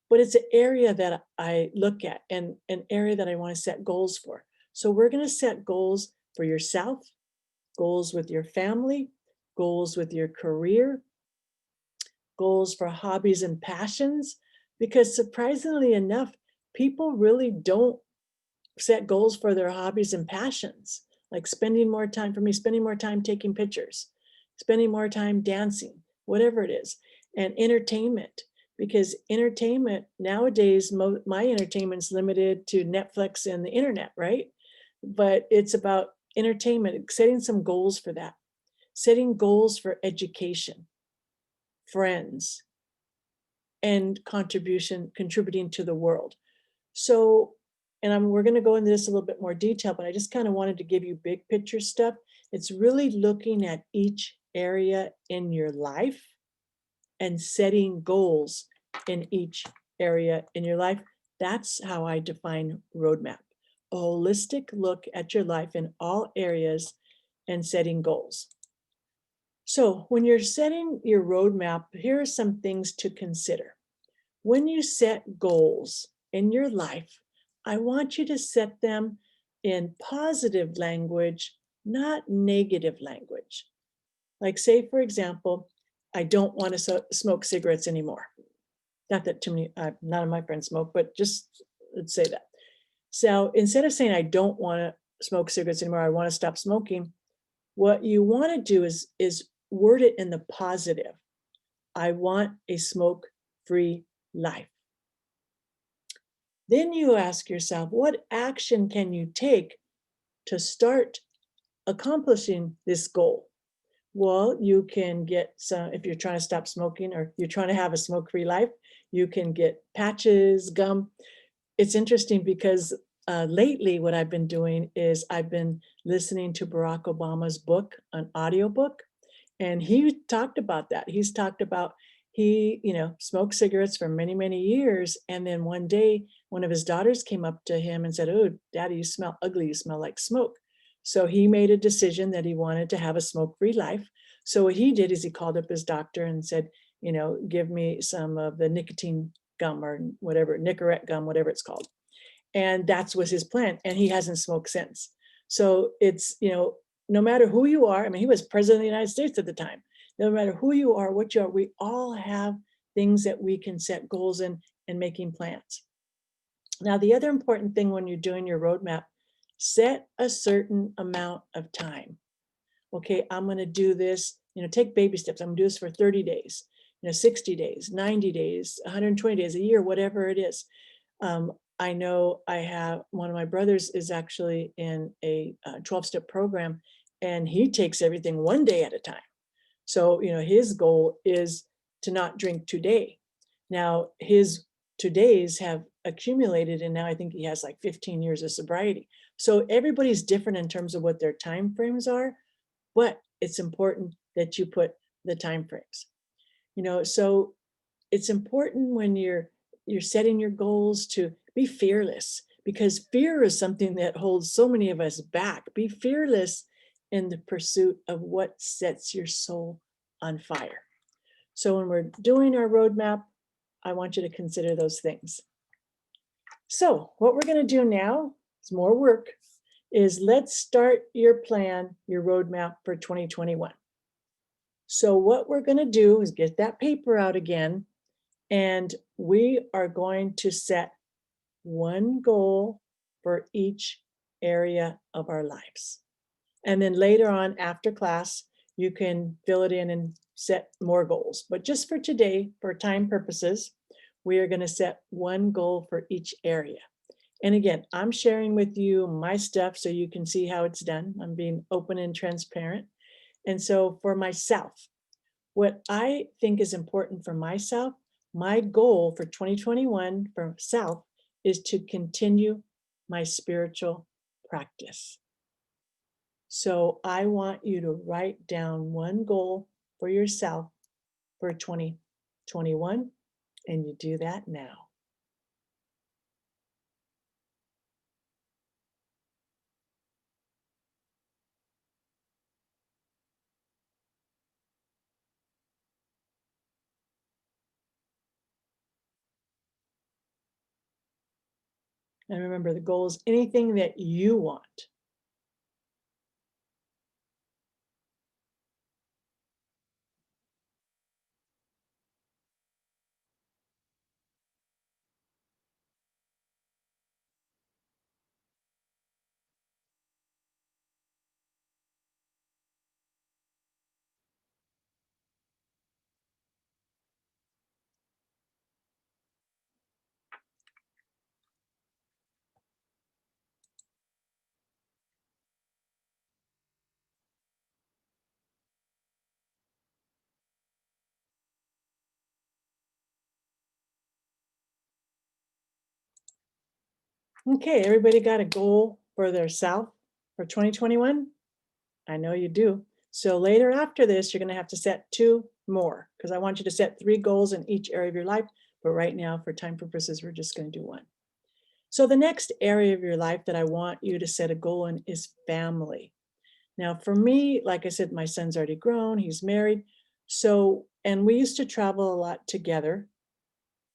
But it's an area that I look at, and an area that I want to set goals for. So we're going to set goals for yourself, goals with your family, goals with your career, goals for hobbies and passions, because surprisingly enough, people really don't set goals for their hobbies and passions, like spending more time taking pictures, spending more time dancing, whatever it is, and entertainment. Because entertainment nowadays, my entertainment's limited to Netflix and the internet, right? But it's about entertainment, setting some goals for that, setting goals for education, friends, and contributing to the world. So, and we're going to go into this a little bit more detail, but I just kind of wanted to give you big picture stuff. It's really looking at each area in your life and setting goals in each area in your life. That's how I define roadmap. A holistic look at your life in all areas and setting goals. So when you're setting your roadmap, here are some things to consider. When you set goals in your life, I want you to set them in positive language, not negative language. Like, say, for example, I don't want to smoke cigarettes anymore. Not that too many, none of my friends smoke, but just let's say that. So instead of saying I don't want to smoke cigarettes anymore, I want to stop smoking, what you want to do is word it in the positive. I want a smoke-free life. Then you ask yourself, what action can you take to start accomplishing this goal? Well, you can get some, if you're trying to stop smoking or you're trying to have a smoke-free life, you can get patches, gum. It's interesting because lately what I've been doing is I've been listening to Barack Obama's book, an audiobook, and he talked about that. He's talked about he, smoked cigarettes for many, many years. And then one day, one of his daughters came up to him and said, "Oh, Daddy, you smell ugly. You smell like smoke." So he made a decision that he wanted to have a smoke-free life. So what he did is he called up his doctor and said, "Give me some of the nicotine gum or whatever, Nicorette gum, whatever it's called." And that was his plan. And he hasn't smoked since. So it's, no matter who you are, I mean, he was president of the United States at the time. No matter who you are, what you are, we all have things that we can set goals in and making plans. Now, the other important thing when you're doing your roadmap, set a certain amount of time. Okay, I'm going to do this, take baby steps. I'm going to do this for 30 days, 60 days, 90 days, 120 days, a year, whatever it is. I know I have one of my brothers is actually in a 12-step program, and he takes everything one day at a time. So, his goal is to not drink today. Now, his todays have accumulated, and now I think he has like 15 years of sobriety. So everybody's different in terms of what their time frames are, but it's important that you put the time frames. So it's important when you're setting your goals to be fearless, because fear is something that holds so many of us back. Be fearless in the pursuit of what sets your soul on fire. So when we're doing our roadmap, I want you to consider those things. So what we're going to do now is more work, is let's start your plan, your roadmap for 2021. So what we're going to do is get that paper out again, and we are going to set one goal for each area of our lives. And then later on after class, you can fill it in and set more goals. But just for today, for time purposes, we are going to set one goal for each area. And again, I'm sharing with you my stuff so you can see how it's done. I'm being open and transparent. And so for myself, what I think is important for myself, my goal for 2021 for self is to continue my spiritual practice. So I want you to write down one goal for yourself for 2021, and you do that now. And remember, the goal is anything that you want. Okay, everybody got a goal for their self for 2021? I know you do. So later after this, you're going to have to set 2 more, because I want you to set 3 goals in each area of your life. But right now, for time purposes, we're just going to do 1. So the next area of your life that I want you to set a goal in is family. Now, for me, like I said, my son's already grown, he's married. So, and we used to travel a lot together,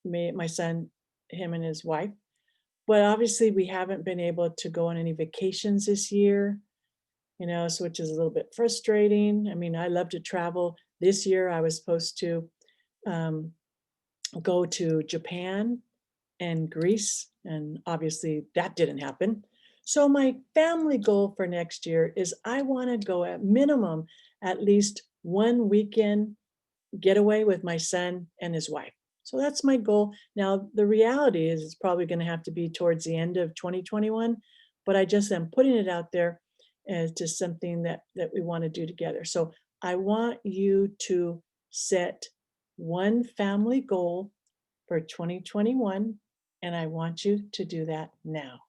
my son, him and his wife. But obviously, we haven't been able to go on any vacations this year, so which is a little bit frustrating. I mean, I love to travel. This year, I was supposed to um, go to Japan and Greece, and obviously that didn't happen. So my family goal for next year is I want to go at minimum at least one weekend getaway with my son and his wife. So that's my goal. Now, the reality is it's probably going to have to be towards the end of 2021, but I just am putting it out there as just something that we want to do together. So I want you to set one family goal for 2021, and I want you to do that now.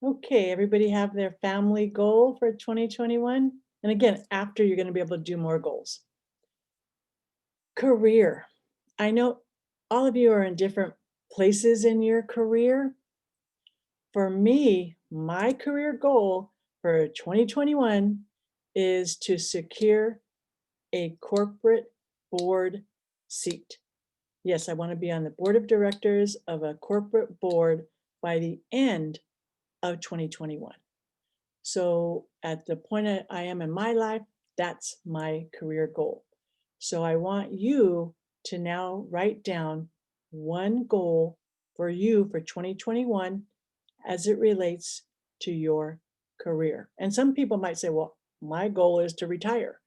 Okay, everybody have their family goal for 2021? And again, after you're going to be able to do more goals. Career. I know all of you are in different places in your career. For me, my career goal for 2021 is to secure a corporate board seat. Yes, I want to be on the board of directors of a corporate board by the end of 2021. So at the point I am in my life, that's my career goal. So I want you to now write down one goal for you for 2021 as it relates to your career. And some people might say, well, my goal is to retire.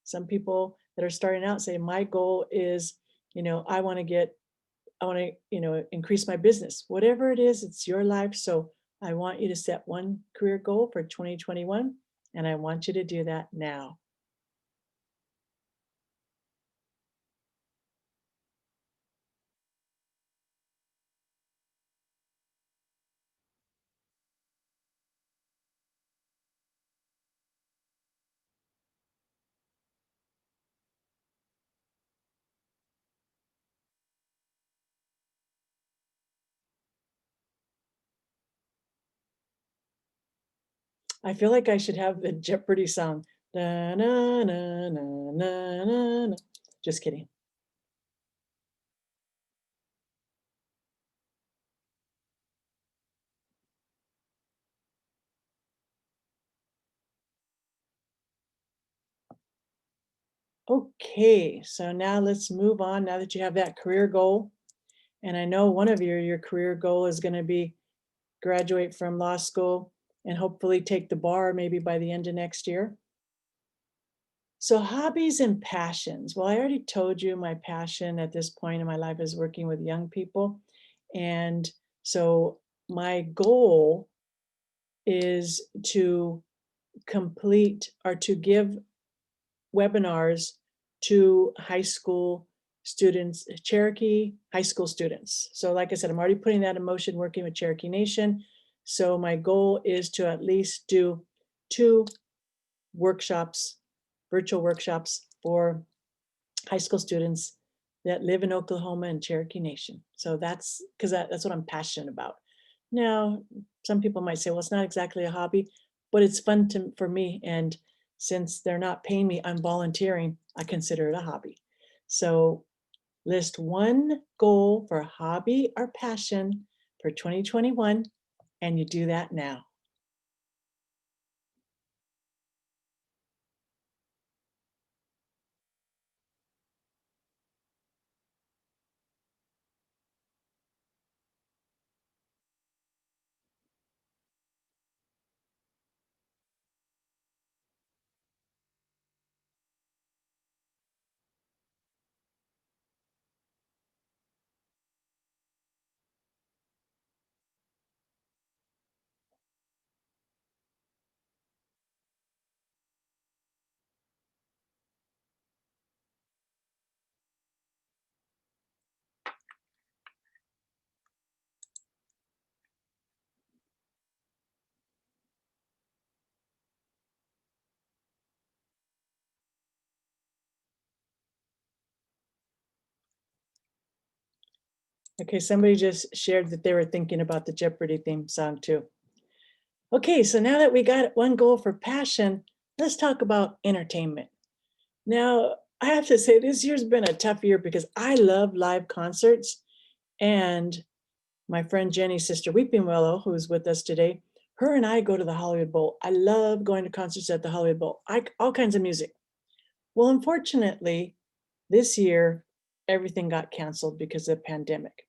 Some people that are starting out say, my goal is, I want to increase my business. Whatever it is, it's your life. So I want you to set one career goal for 2021, and I want you to do that now. I feel like I should have the Jeopardy song. Na, na, na, na, na, na, na. Just kidding. Okay, so now let's move on. Now that you have that career goal, and I know one of your career goal is going to be graduate from law school and hopefully take the bar maybe by the end of next year. So, hobbies and passions. Well, I already told you my passion at this point in my life is working with young people. And so, my goal is to complete or to give webinars to high school students, Cherokee high school students. So, like I said, I'm already putting that in motion, working with Cherokee Nation. So, my goal is to at least do two workshops, virtual workshops for high school students that live in Oklahoma and Cherokee Nation. So that's because that's what I'm passionate about. Now, some people might say, well, it's not exactly a hobby, but it's fun for me. And since they're not paying me, I'm volunteering, I consider it a hobby. So list one goal for hobby or passion for 2021, and you do that now. Okay, somebody just shared that they were thinking about the Jeopardy theme song too. Okay, so now that we got one goal for passion, let's talk about entertainment. Now, I have to say this year's been a tough year because I love live concerts, and my friend Jenny's sister Weeping Willow, who's with us today, her and I go to the Hollywood Bowl. I love going to concerts at the Hollywood Bowl. All kinds of music. Well, unfortunately, this year everything got canceled because of the pandemic.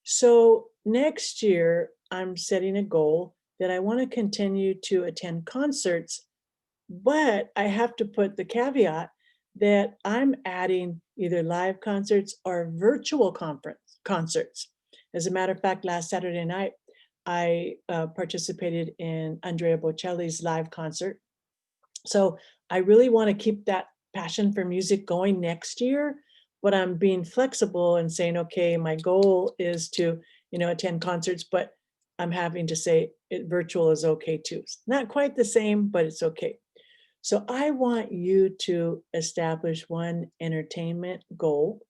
So next year, I'm setting a goal that I want to continue to attend concerts, but I have to put the caveat that I'm adding either live concerts or virtual conference concerts. As a matter of fact, last Saturday night, I participated in Andrea Bocelli's live concert. So I really want to keep that passion for music going next year, but I'm being flexible and saying, okay, my goal is to, attend concerts, but I'm having to say virtual is okay too. It's not quite the same, but it's okay. So I want you to establish one entertainment goal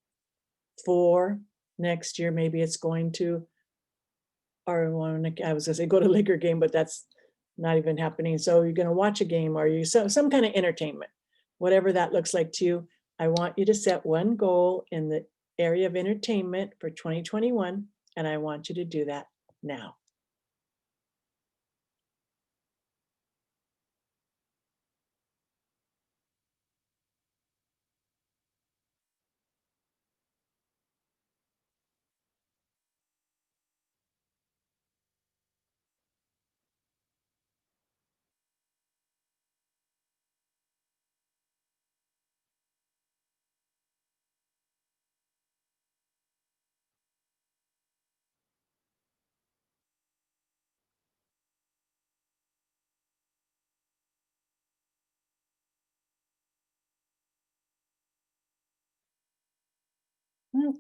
for next year. Maybe it's going to, or I was gonna say go to a Laker game, but that's not even happening. So you're gonna watch a game or you some kind of entertainment, whatever that looks like to you. I want you to set one goal in the area of entertainment for 2021, and I want you to do that now.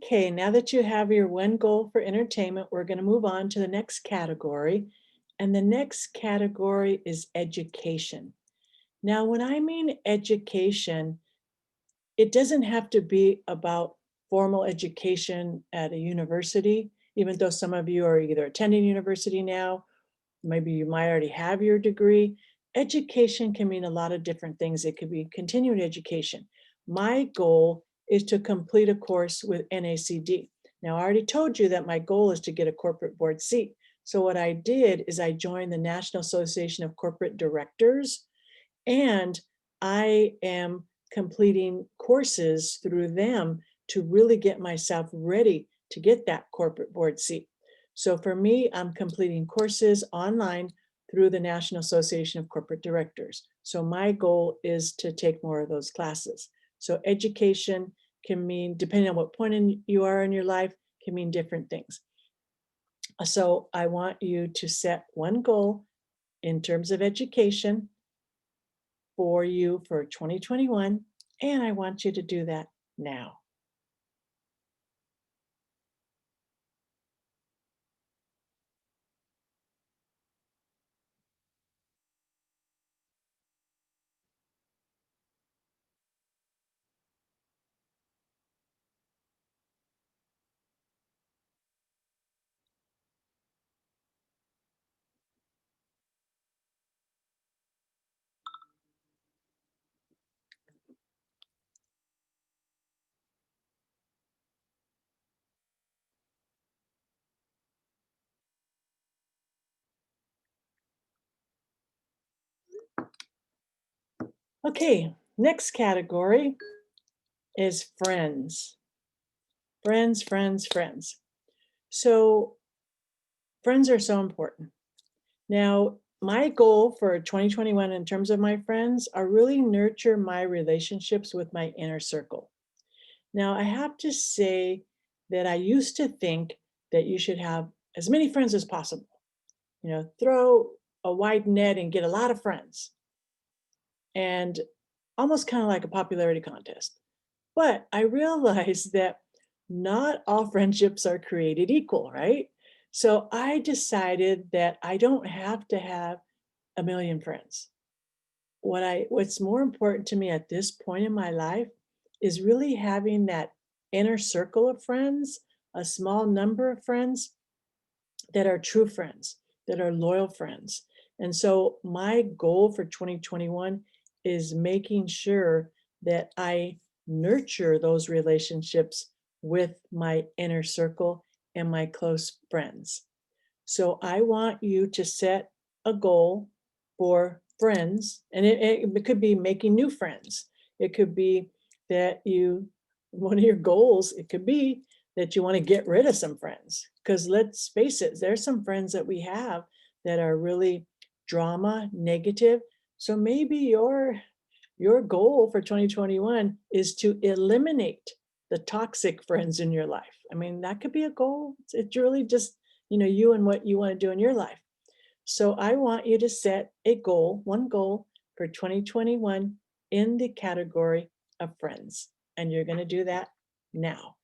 Okay, now that you have your one goal for entertainment, we're going to move on to the next category. And the next category is education. Now, when I mean education, it doesn't have to be about formal education at a university, even though some of you are either attending university now, maybe you might already have your degree. Education can mean a lot of different things. It could be continuing education. My goal is to complete a course with NACD. Now, I already told you that my goal is to get a corporate board seat. So what I did is I joined the National Association of Corporate Directors, and I am completing courses through them to really get myself ready to get that corporate board seat. So for me, I'm completing courses online through the National Association of Corporate Directors. So my goal is to take more of those classes. So education can mean, depending on what point you are in your life, can mean different things. So I want you to set one goal in terms of education for you for 2021, and I want you to do that now. Okay, next category is friends. Friends, friends, friends. So, friends are so important. Now, my goal for 2021 in terms of my friends are really nurture my relationships with my inner circle. Now, I have to say that I used to think that you should have as many friends as possible. Throw a wide net and get a lot of friends, and almost kind of like a popularity contest. But I realized that not all friendships are created equal, right? So I decided that I don't have to have a million friends. What's more important to me at this point in my life is really having that inner circle of friends a small number of friends that are true friends, that are loyal friends. And so my goal for 2021 is making sure that I nurture those relationships with my inner circle and my close friends. So I want you to set a goal for friends, and it could be making new friends. It could be that one of your goals, it could be that you want to get rid of some friends. Because let's face it, there's some friends that we have that are really drama, negative. So maybe your goal for 2021 is to eliminate the toxic friends in your life. I mean, that could be a goal. It's really just, you and what you want to do in your life. So I want you to set a goal, one goal for 2021 in the category of friends. And you're going to do that now.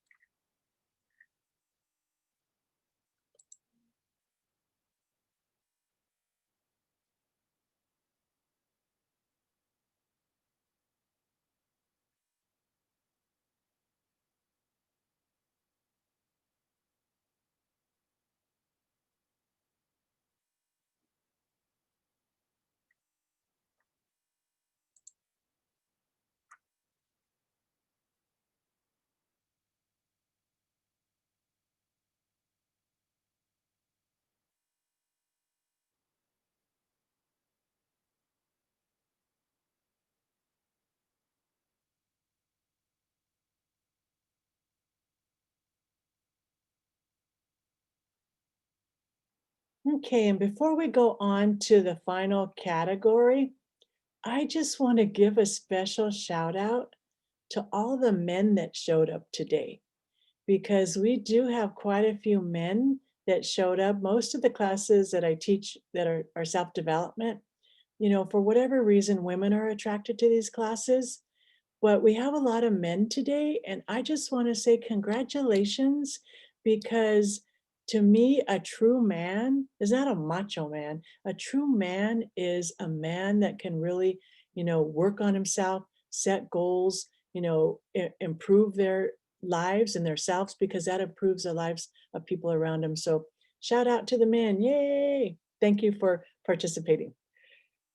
Okay, and before we go on to the final category, I just want to give a special shout out to all the men that showed up today, because we do have quite a few men that showed up. Most of the classes that I teach that are self-development, for whatever reason, women are attracted to these classes. But we have a lot of men today, and I just want to say congratulations, because to me, a true man is not a macho man. A true man is a man that can really, work on himself, set goals, improve their lives and their selves, because that improves the lives of people around them. So shout out to the men. Yay. Thank you for participating.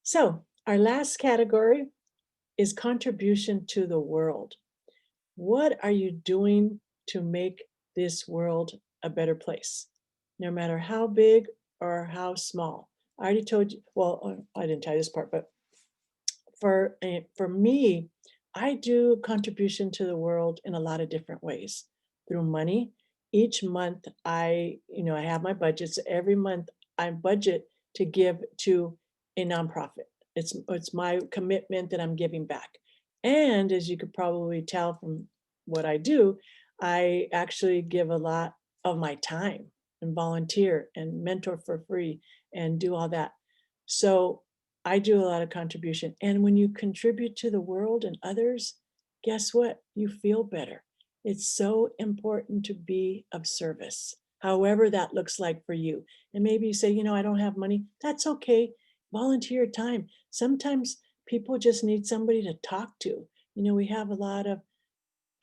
So our last category is contribution to the world. What are you doing to make this world a better place? No matter how big or how small. I already told you, well, I didn't tell you this part, but for me, I do contribution to the world in a lot of different ways. Through money. Each month I have my budgets. Every month I budget to give to a nonprofit. It's my commitment that I'm giving back. And as you could probably tell from what I do, I actually give a lot of my time and volunteer and mentor for free and do all that. So I do a lot of contribution. And when you contribute to the world and others, guess what? You feel better. It's so important to be of service, however that looks like for you. And maybe you say, I don't have money. That's okay. Volunteer time. Sometimes people just need somebody to talk to. We have a lot of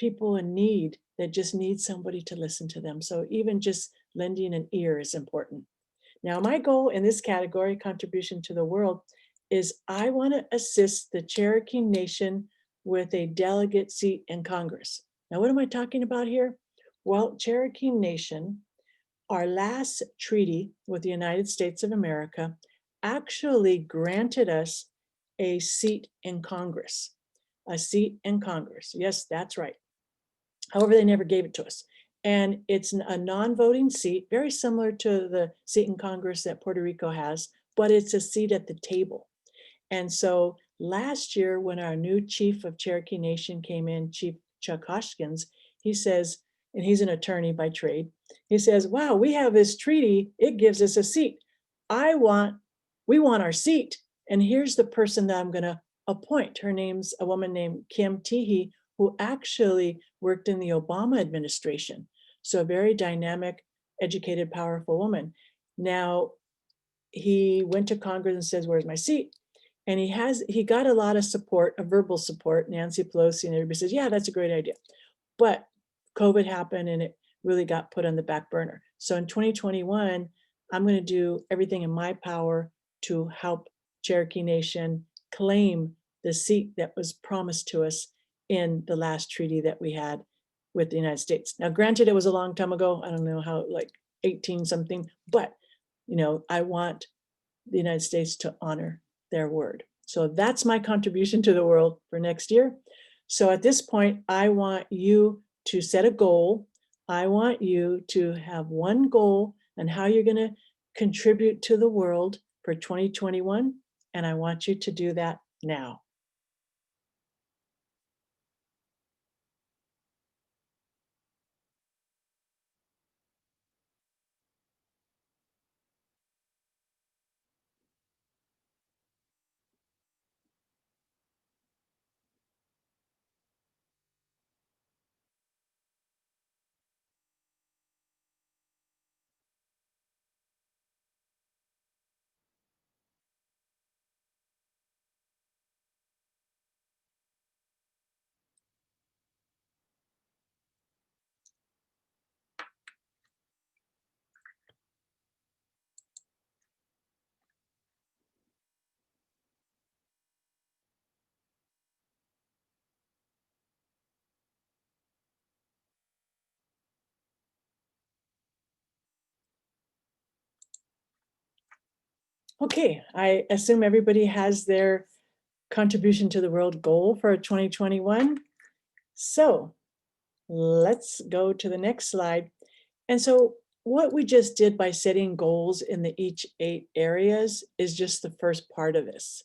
people in need that just need somebody to listen to them. So even just lending an ear is important. Now, my goal in this category, contribution to the world, is I want to assist the Cherokee Nation with a delegate seat in Congress. Now, what am I talking about here? Well, Cherokee Nation, our last treaty with the United States of America, actually granted us a seat in Congress. A seat in Congress. Yes, that's right. However, they never gave it to us. And it's a non-voting seat, very similar to the seat in Congress that Puerto Rico has, but it's a seat at the table. And so last year, when our new chief of Cherokee Nation came in, Chief Chuck Hoskins, he says, and he's an attorney by trade, he says, wow, we have this treaty, it gives us a seat. We want our seat. And here's the person that I'm going to appoint. Her name's a woman named Kim Teehee, who actually worked in the Obama administration. So a very dynamic, educated, powerful woman. Now, he went to Congress and says, where's my seat? And he got a lot of support, a verbal support. Nancy Pelosi and everybody says, yeah, that's a great idea. But COVID happened and it really got put on the back burner. So in 2021, I'm going to do everything in my power to help Cherokee Nation claim the seat that was promised to us in the last treaty that we had with the United States. Now, granted, it was a long time ago. I don't know how, like 18 something, but I want the United States to honor their word. So that's my contribution to the world for next year. So at this point, I want you to set a goal. I want you to have one goal and how you're going to contribute to the world for 2021. And I want you to do that now. Okay, I assume everybody has their contribution to the world goal for 2021. So let's go to the next slide. And so what we just did by setting goals in the each 8 areas is just the first part of this.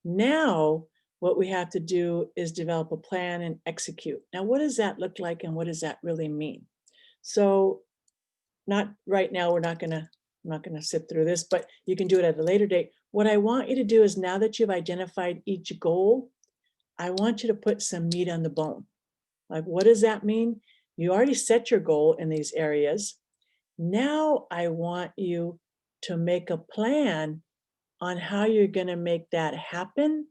Now, what we have to do is develop a plan and execute. Now, what does that look like and what does that really mean? So not right now, I'm not gonna sit through this, but you can do it at a later date. What I want you to do is, now that you've identified each goal, I want you to put some meat on the bone. Like, what does that mean? You already set your goal in these areas. Now I want you to make a plan on how you're going to make that happen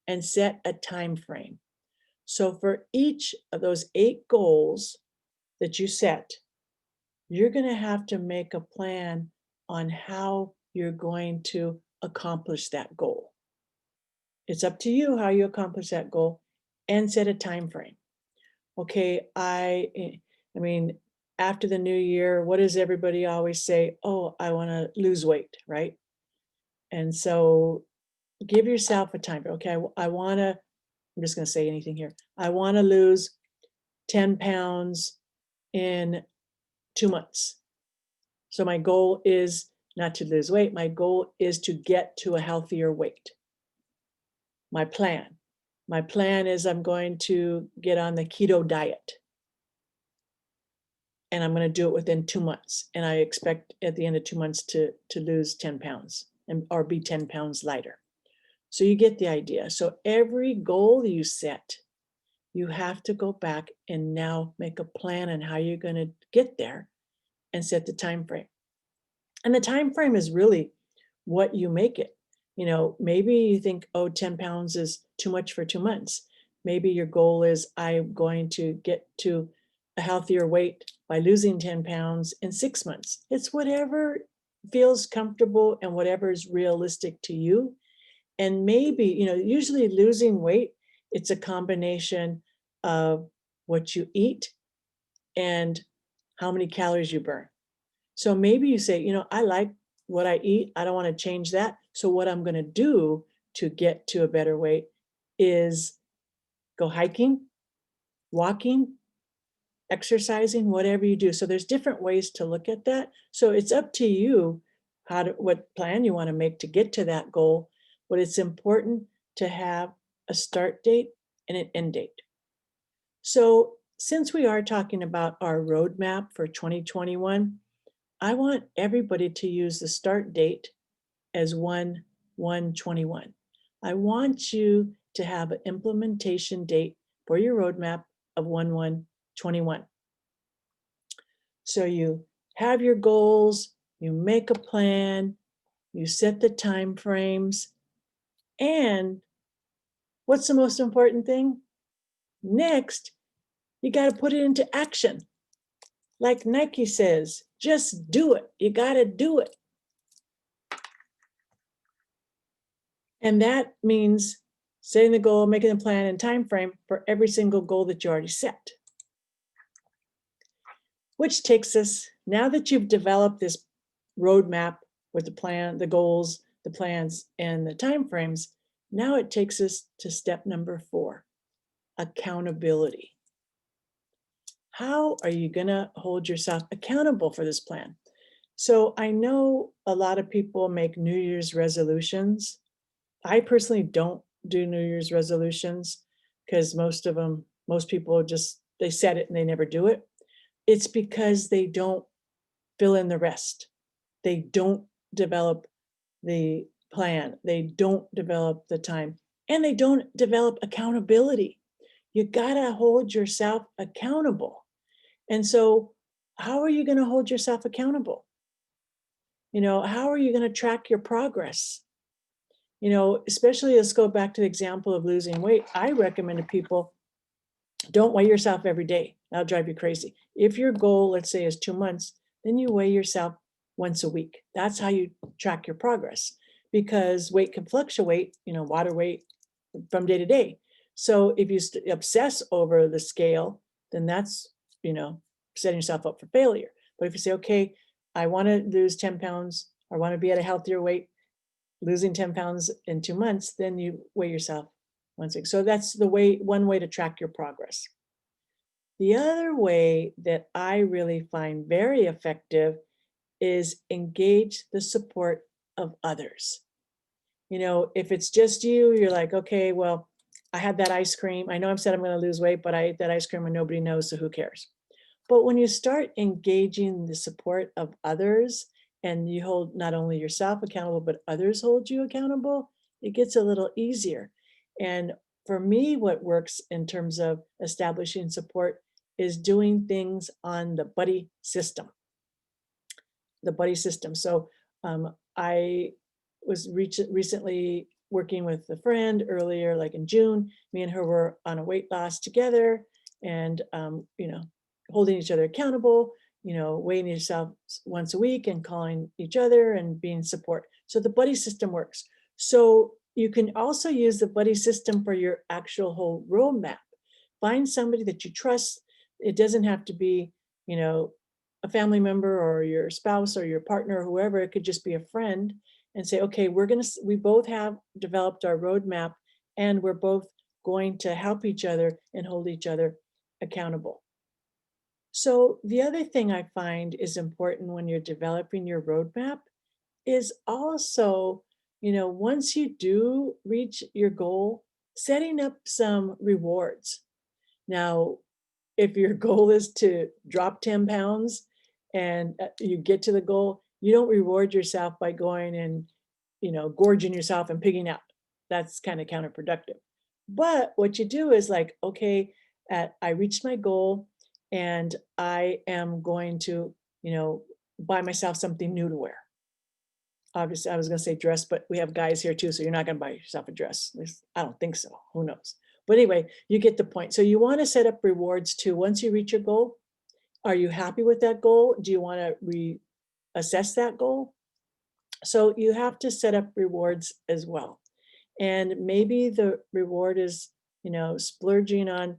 and set a time frame. So for each of those 8 goals that you set, you're going to have to make a plan on how you're going to accomplish that goal. It's up to you how you accomplish that goal, and set a time frame. Okay, I mean, after the new year, what does everybody always say? Oh, I want to lose weight, right? And so give yourself a time. Okay, I want to, I'm just going to say anything here. I want to lose 10 pounds in 2 months. So my goal is not to lose weight. My goal is to get to a healthier weight. My plan is I'm going to get on the keto diet. And I'm going to do it within 2 months. And I expect at the end of 2 months to lose 10 pounds or be 10 pounds lighter. So you get the idea. So every goal you set, you have to go back and now make a plan on how you're going to get there and set the time frame. And the time frame is really what you make it. Maybe you think, oh, 10 pounds is too much for 2 months. Maybe your goal is, I'm going to get to a healthier weight by losing 10 pounds in 6 months. It's whatever feels comfortable and whatever is realistic to you. And maybe, usually losing weight, it's a combination of what you eat and how many calories you burn. So maybe you say, I like what I eat. I don't want to change that. So what I'm going to do to get to a better weight is go hiking, walking, exercising, whatever you do. So there's different ways to look at that. So it's up to you what plan you want to make to get to that goal. But it's important to have a start date and an end date. So since we are talking about our roadmap for 2021, I want everybody to use the start date as 1/1/21. I want you to have an implementation date for your roadmap of 1/1/21. So you have your goals, you make a plan, you set the time frames, and what's the most important thing? Next, you got to put it into action. Like Nike says, just do it. You got to do it. And that means setting the goal, making the plan and time frame for every single goal that you already set. Which takes us, now that you've developed this roadmap with the plan, the goals, the plans, and the time frames, now it takes us to step number 4, accountability. How are you going to hold yourself accountable for this plan? So I know a lot of people make New Year's resolutions. I personally don't do New Year's resolutions because most people just, they set it and they never do it. It's because they don't fill in the rest. They don't develop the plan. They don't develop the time, and they don't develop accountability. You got to hold yourself accountable. And so, how are you going to hold yourself accountable? How are you going to track your progress? Especially, let's go back to the example of losing weight. I recommend to people, don't weigh yourself every day. That'll drive you crazy. If your goal, let's say, is 2 months, then you weigh yourself once a week. That's how you track your progress, because weight can fluctuate, water weight, from day to day. So if you obsess over the scale, then that's, setting yourself up for failure. But if you say, okay, I want to lose 10 pounds, I want to be at a healthier weight, losing 10 pounds in 2 months, then you weigh yourself once a week. So that's one way to track your progress. The other way that I really find very effective is engage the support of others. If it's just you, you're like, okay, well, I had that ice cream. I know I'm said I'm going to lose weight, but I ate that ice cream and nobody knows, so who cares? But when you start engaging the support of others and you hold not only yourself accountable, but others hold you accountable, it gets a little easier. And for me, what works in terms of establishing support is doing things on the buddy system. The buddy system. So I was recently working with a friend earlier, like in June. Me and her were on a weight loss together, and holding each other accountable, weighing yourself once a week and calling each other and being support. So the buddy system works. So you can also use the buddy system for your actual whole roadmap. Find somebody that you trust. It doesn't have to be, a family member or your spouse or your partner or whoever. It could just be a friend, and say, okay, we both have developed our roadmap, and we're both going to help each other and hold each other accountable. So the other thing I find is important when you're developing your roadmap is also, once you do reach your goal, setting up some rewards. Now, if your goal is to drop 10 pounds and you get to the goal, you don't reward yourself by going and, gorging yourself and pigging out. That's kind of counterproductive. But what you do is like, okay, I reached my goal and I am going to, buy myself something new to wear. Obviously, I was going to say dress, but we have guys here too, so you're not going to buy yourself a dress. At least I don't think so. Who knows? But anyway, you get the point. So you want to set up rewards too. Once you reach your goal, are you happy with that goal? Do you want to reassess that goal? So you have to set up rewards as well. And maybe the reward is, splurging on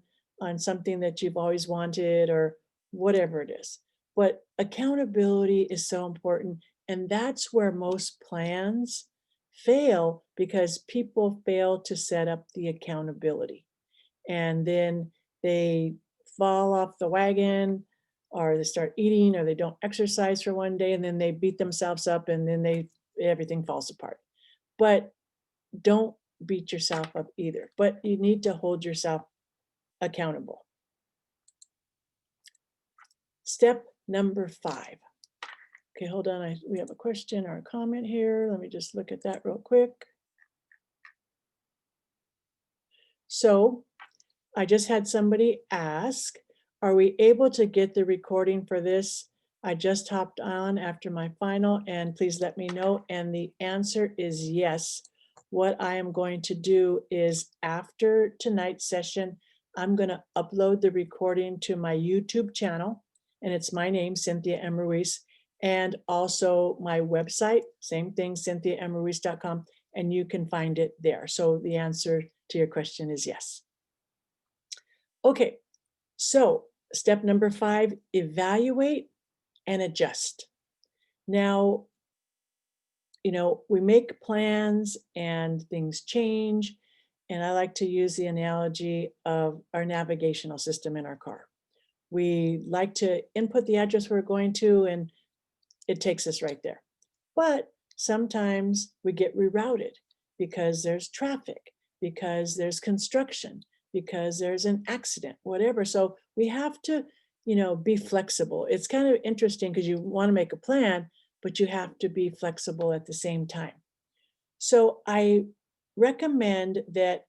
something that you've always wanted or whatever it is. But accountability is so important. And that's where most plans fail, because people fail to set up the accountability. And then they fall off the wagon, or they start eating, or they don't exercise for one day, and then they beat themselves up, and then everything falls apart. But don't beat yourself up either. But you need to hold yourself accountable. Step number 5. Okay, hold on. We have a question or a comment here. Let me just look at that real quick. So I just had somebody ask, are we able to get the recording for this? I just hopped on after my final, and please let me know. And the answer is yes. What I am going to do is, after tonight's session, I'm going to upload the recording to my YouTube channel. and it's my name, Cynthia M. Ruiz, and also my website, same thing, cynthiamruiz.com, and you can find it there. So the answer to your question is yes. Okay, so step number 5, evaluate and adjust. Now, we make plans and things change. And I like to use the analogy of our navigational system in our car. We like to input the address we're going to, and it takes us right there. But sometimes we get rerouted because there's traffic, because there's construction, because there's an accident, whatever. So we have to, be flexible. It's kind of interesting because you want to make a plan, but you have to be flexible at the same time. So I recommend that,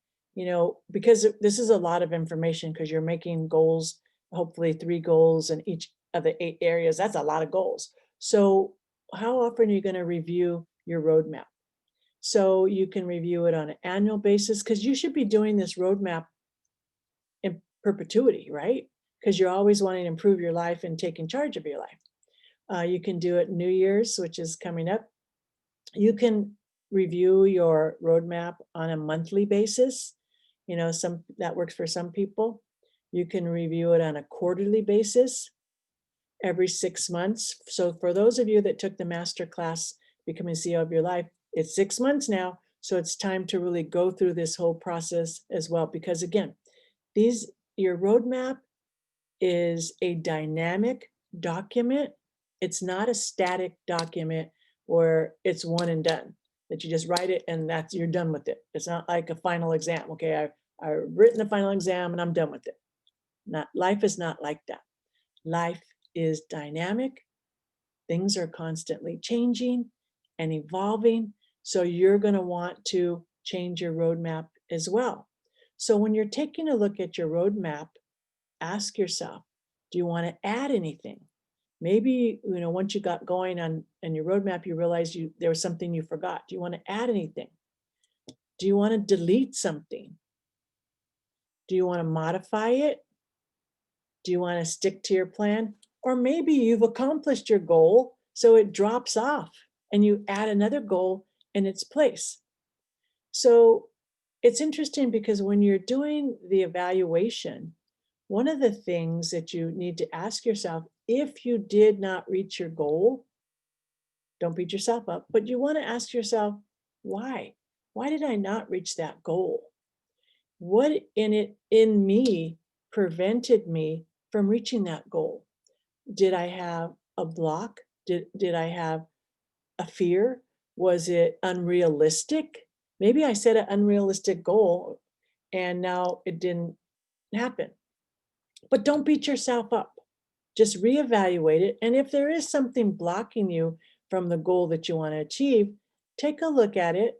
because this is a lot of information because you're making goals, hopefully 3 goals in each of the 8 areas. That's a lot of goals. So how often are you going to review your roadmap? So you can review it on an annual basis because you should be doing this roadmap in perpetuity, right? Because you're always wanting to improve your life and taking charge of your life. You can do it New Year's, which is coming up. You can review your roadmap on a monthly basis. Some that works for some people. You can review it on a quarterly basis every 6 months. So for those of you that took the master class, Becoming CEO of Your Life, it's 6 months now. So it's time to really go through this whole process as well. Because again, your roadmap is a dynamic document. It's not a static document where it's one and done, that you just write it and you're done with it. It's not like a final exam. Okay, I've written the final exam and I'm done with it. Life is not like that. Life is dynamic. Things are constantly changing and evolving. So you're going to want to change your roadmap as well. So when you're taking a look at your roadmap, ask yourself, do you want to add anything? Maybe, once you got going on your roadmap, you realized there was something you forgot. Do you want to add anything? Do you want to delete something? Do you want to modify it? Do you want to stick to your plan? Or maybe you've accomplished your goal, so it drops off and you add another goal in its place. So it's interesting because when you're doing the evaluation, one of the things that you need to ask yourself, if you did not reach your goal, don't beat yourself up, but you want to ask yourself, why? Why did I not reach that goal? What in me prevented me from reaching that goal? Did I have a block? Did I have a fear? Was it unrealistic? Maybe I set an unrealistic goal and now it didn't happen. But don't beat yourself up. Just reevaluate it. And if there is something blocking you from the goal that you want to achieve, take a look at it,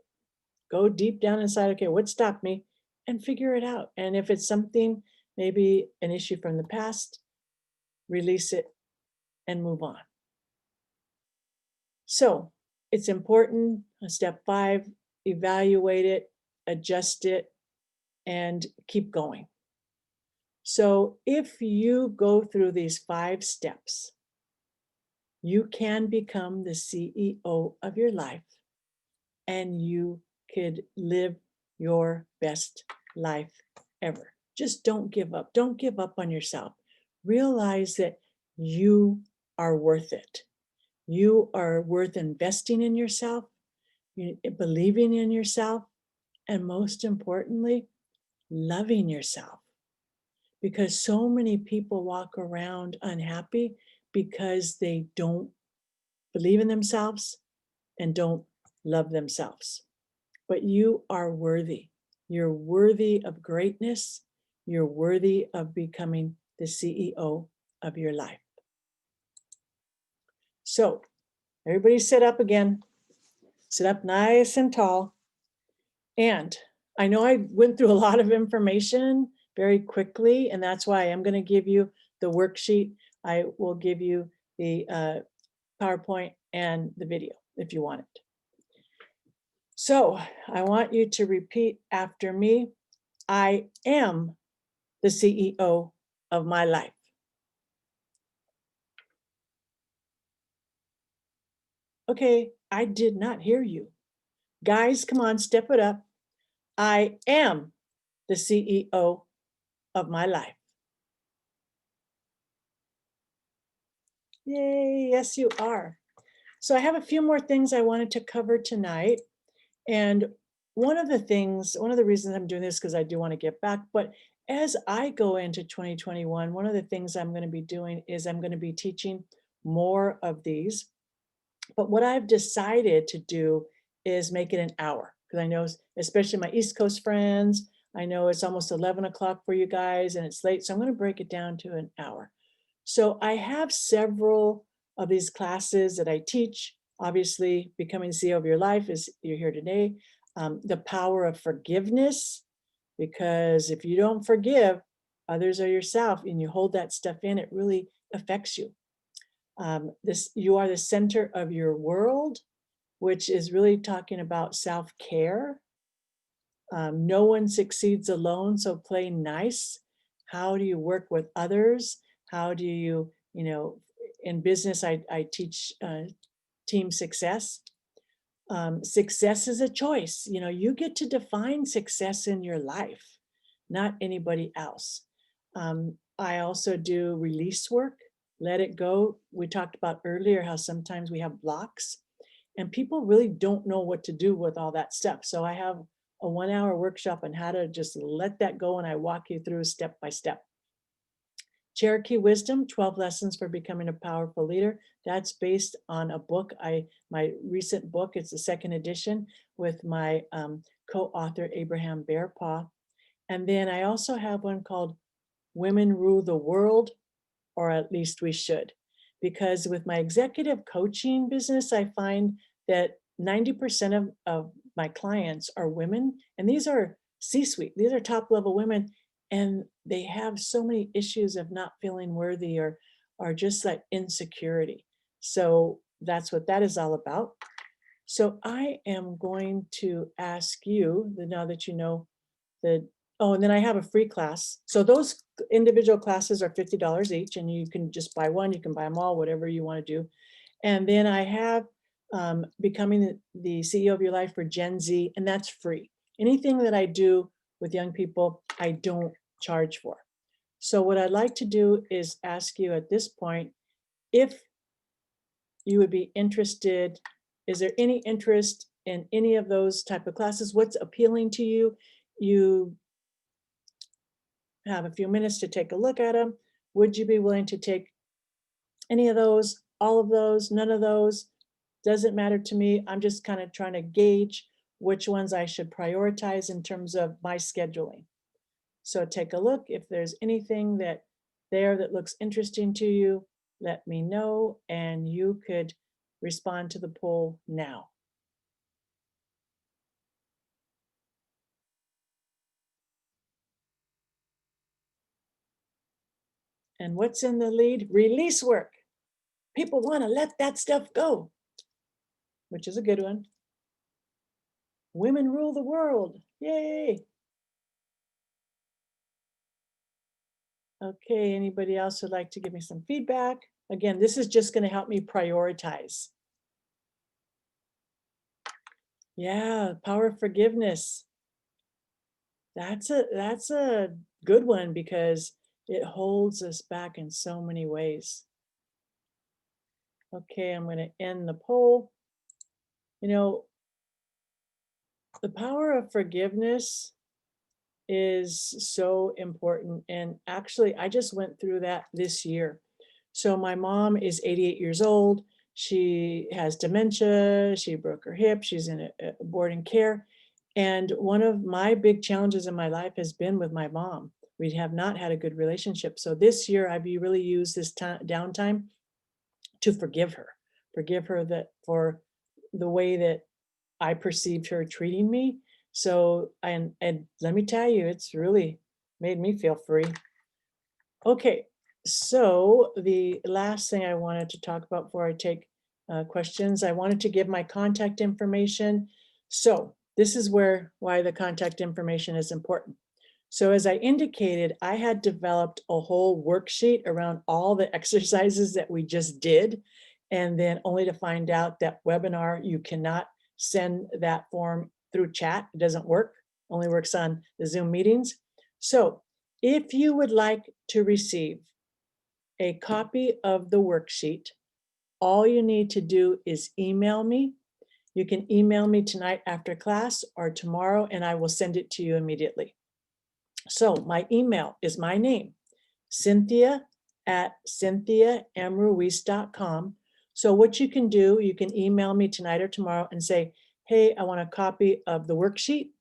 go deep down inside, okay, what stopped me, and figure it out. And if it's something, maybe an issue from the past, release it and move on. So it's important, step 5, evaluate it, adjust it, and keep going. So if you go through these 5 steps, you can become the CEO of your life and you could live your best life ever. Just don't give up. Don't give up on yourself. Realize that you are worth it. You are worth investing in yourself, believing in yourself, and most importantly, loving yourself. Because so many people walk around unhappy because they don't believe in themselves and don't love themselves. But you are worthy. You're worthy of greatness. You're worthy of becoming the CEO of your life. So everybody sit up again. Sit up nice and tall. And I know I went through a lot of information very quickly, and that's why I'm going to give you the worksheet. I will give you the PowerPoint and the video if you want it. So I want you to repeat after me. I am the CEO of my life. Okay, I did not hear you. Guys, come on, step it up. I am the CEO of my life. Yay, yes, you are. So I have a few more things I wanted to cover tonight. And one of the reasons I'm doing this, because I do want to get back, but as I go into 2021, one of the things I'm going to be doing is I'm going to be teaching more of these. But what I've decided to do is make it an hour because I know, especially my East Coast friends, I know it's almost 11 o'clock for you guys and it's late. So I'm going to break it down to an hour. So I have several of these classes that I teach. Obviously, becoming CEO of your life is you're here today. The power of forgiveness, because if you don't forgive others or yourself and you hold that stuff in, it really affects you. This you are the center of your world, which is really talking about self-care. No one succeeds alone, so play nice. How do you work with others? How do you, in business, I teach team success. Success is a choice. You get to define success in your life, not anybody else. I also do release work, let it go. We talked about earlier how sometimes we have blocks and people really don't know what to do with all that stuff. So I have a 1 hour workshop on how to just let that go. And I walk you through step by step. Cherokee Wisdom, 12 Lessons for Becoming a Powerful Leader. That's based on a book, my recent book. It's the second edition with my co-author, Abraham Bearpaw. And then I also have one called Women Rule the World, or at least we should. Because with my executive coaching business, I find that 90% of my clients are women, and these are C-suite, these are top level women, and they have so many issues of not feeling worthy or just like insecurity. So that's what that is all about. So I am going to ask you, now that you know the, oh, and then I have a free class. So those individual classes are $50 each, and you can just buy one, you can buy them all, whatever you want to do. And then I have Becoming the CEO of Your Life for Gen Z, and that's free. Anything that I do with young people, I don't charge for. So what I'd like to do is ask you at this point, if you would be interested, is there any interest in any of those type of classes? What's appealing to you? You have a few minutes to take a look at them. Would you be willing to take any of those, all of those, none of those? Doesn't matter to me. I'm just kind of trying to gauge which ones I should prioritize in terms of my scheduling. So take a look. If there's anything that looks interesting to you, let me know, and you could respond to the poll now. And what's in the lead? Release work. People want to let that stuff go, which is a good one. Women rule the world. Yay. Okay, anybody else would like to give me some feedback? Again, this is just going to help me prioritize. Yeah, power of forgiveness. That's a good one because it holds us back in so many ways. Okay, I'm going to end the poll. The power of forgiveness is so important. And actually, I just went through that this year. So my mom is 88 years old. She has dementia. She broke her hip. She's in a boarding care. And one of my big challenges in my life has been with my mom. We have not had a good relationship. So this year, I've really used this downtime to forgive her that for the way that I perceived her treating me. So, and let me tell you, it's really made me feel free. Okay, so the last thing I wanted to talk about before I take questions, I wanted to give my contact information. So this is why the contact information is important. So as I indicated, I had developed a whole worksheet around all the exercises that we just did. and then only to find out that webinar, you cannot send that form through chat. It doesn't work, only works on the Zoom meetings. So if you would like to receive a copy of the worksheet, all you need to do is email me. You can email me tonight after class or tomorrow, and I will send it to you immediately. So my email is my name, Cynthia@cynthiamruiz.com. So what you can do, you can email me tonight or tomorrow and say, hey, I want a copy of the worksheet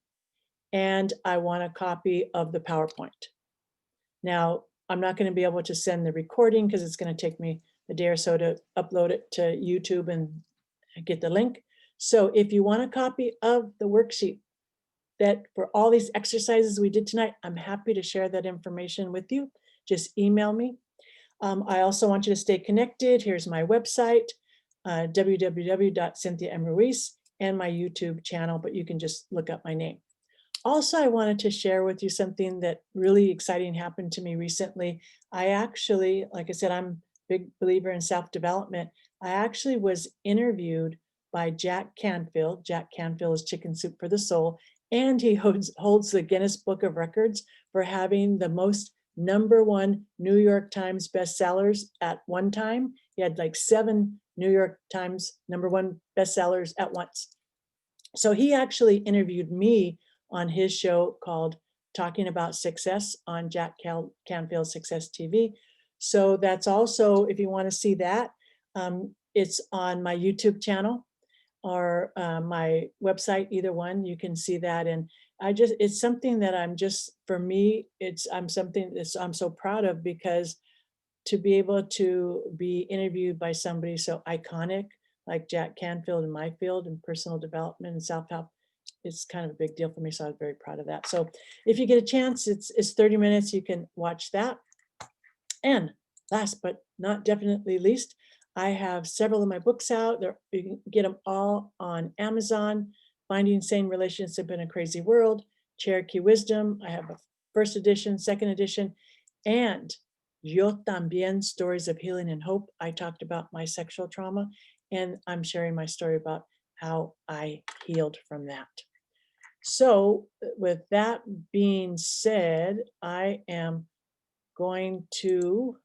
and I want a copy of the PowerPoint. Now, I'm not going to be able to send the recording because it's going to take me a day or so to upload it to YouTube and get the link. So if you want a copy of the worksheet that for all these exercises we did tonight, I'm happy to share that information with you. Just email me. I also want you to stay connected. Here's my website, www.cynthiamruiz, and my YouTube channel, but you can just look up my name. Also, I wanted to share with you something that really exciting happened to me recently. I actually, like I said, I'm a big believer in self-development. I actually was interviewed by Jack Canfield. Jack Canfield is Chicken Soup for the Soul, and he holds the Guinness Book of Records for having the most #1 New York Times bestsellers at one time. He had like 7 New York Times #1 bestsellers at once. So he actually interviewed me on his show called Talking About Success on Jack Canfield's Success TV. So that's also, if you want to see that, it's on my YouTube channel or my website, either one, you can see that. And it's something that for me, I'm something that I'm so proud of, because to be able to be interviewed by somebody so iconic like Jack Canfield in my field in personal development and self-help, it's kind of a big deal for me. So I was very proud of that. So if you get a chance, it's 30 minutes, you can watch that. And last but not definitely least, I have several of my books out. You can get them all on Amazon. Finding Sane Relationship in a Crazy World, Cherokee Wisdom. I have a first edition, second edition, and Yo También, Stories of Healing and Hope. I talked about my sexual trauma, and I'm sharing my story about how I healed from that. So with that being said, I am going to,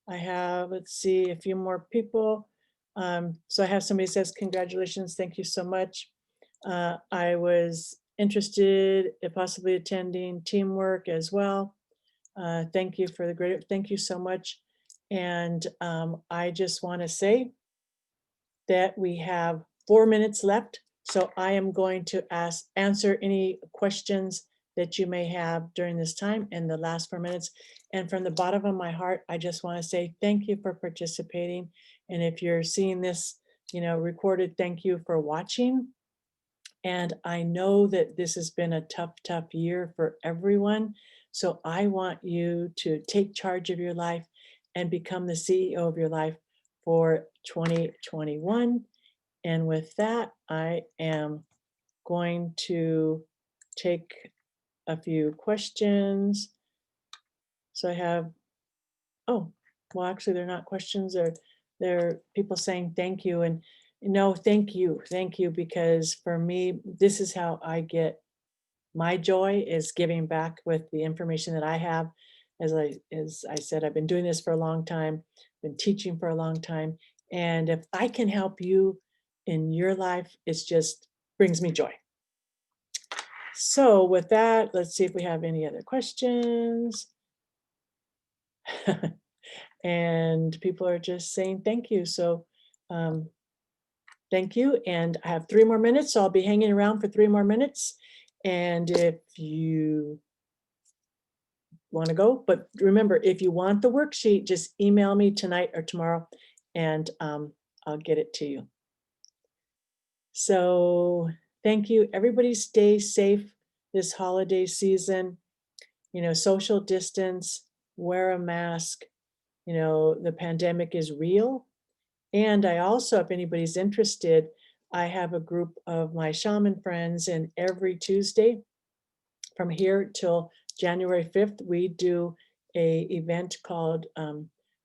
let's see, a few more people. So I have somebody who says, congratulations, thank you so much. I was interested in possibly attending teamwork as well. Thank you for the great, thank you so much. And I just want to say that we have 4 minutes left. So I am going to answer any questions that you may have during this time in the last 4 minutes. And from the bottom of my heart, I just want to say thank you for participating. And if you're seeing this, recorded, thank you for watching. And I know that this has been a tough year for everyone. So I want you to take charge of your life and become the CEO of your life for 2021. And with that, I am going to take a few questions. So I have, well, actually, they're not questions. They're people saying thank you. And no, thank you, because for me, this is how I get my joy, is giving back with the information that I have. As I said, I've been doing this for a long time, been teaching for a long time. And if I can help you in your life, it's just brings me joy. So with that, let's see if we have any other questions. And people are just saying thank you. So thank you. And I have 3 more minutes, so I'll be hanging around for 3 more minutes. And if you want to go, but remember, if you want the worksheet, just email me tonight or tomorrow, and I'll get it to you. So thank you. Everybody stay safe this holiday season. Social distance, wear a mask. The pandemic is real. And I also, if anybody's interested, I have a group of my shaman friends, and every Tuesday from here till January 5th, we do a event called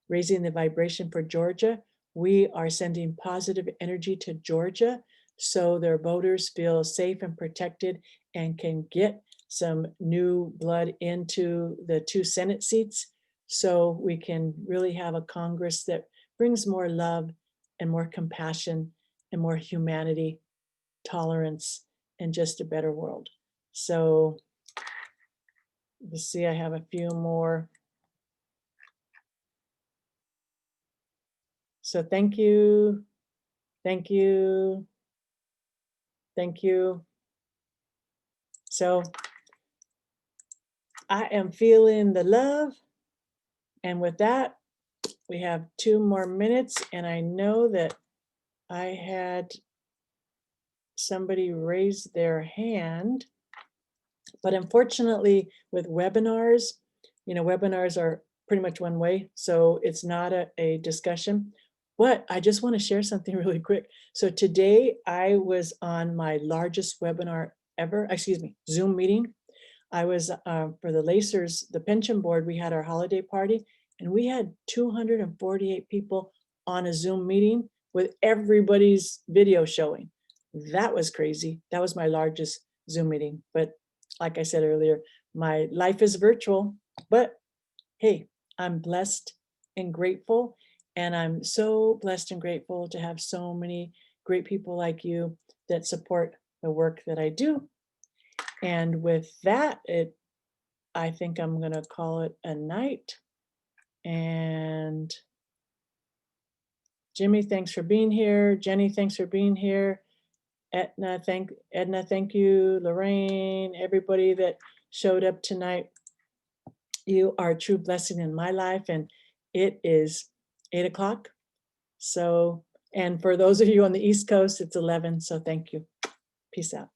Raising the Vibration for Georgia, We are sending positive energy to Georgia so their voters feel safe and protected and can get some new blood into the 2 Senate seats so we can really have a Congress that brings more love and more compassion and more humanity, tolerance, and just a better world. So let's see, I have a few more. So thank you, thank you, thank you. So I am feeling the love. And with that, we have 2 more minutes. And I know that I had somebody raise their hand, but unfortunately with webinars, webinars are pretty much one way. So it's not a discussion, but I just want to share something really quick. So today I was on my largest webinar ever, Zoom meeting. I was for the Lacers, the pension board, we had our holiday party and we had 248 people on a Zoom meeting with everybody's video showing. That was crazy. That was my largest Zoom meeting. But like I said earlier, my life is virtual, but hey, I'm blessed and grateful. And I'm so blessed and grateful to have so many great people like you that support the work that I do. And with that, I think I'm gonna call it a night. And Jimmy, thanks for being here. Jenny, thanks for being here. Edna, thank you. Lorraine, everybody that showed up tonight. You are a true blessing in my life, and it is 8 o'clock. So, and for those of you on the East Coast, it's 11. So thank you. Peace out.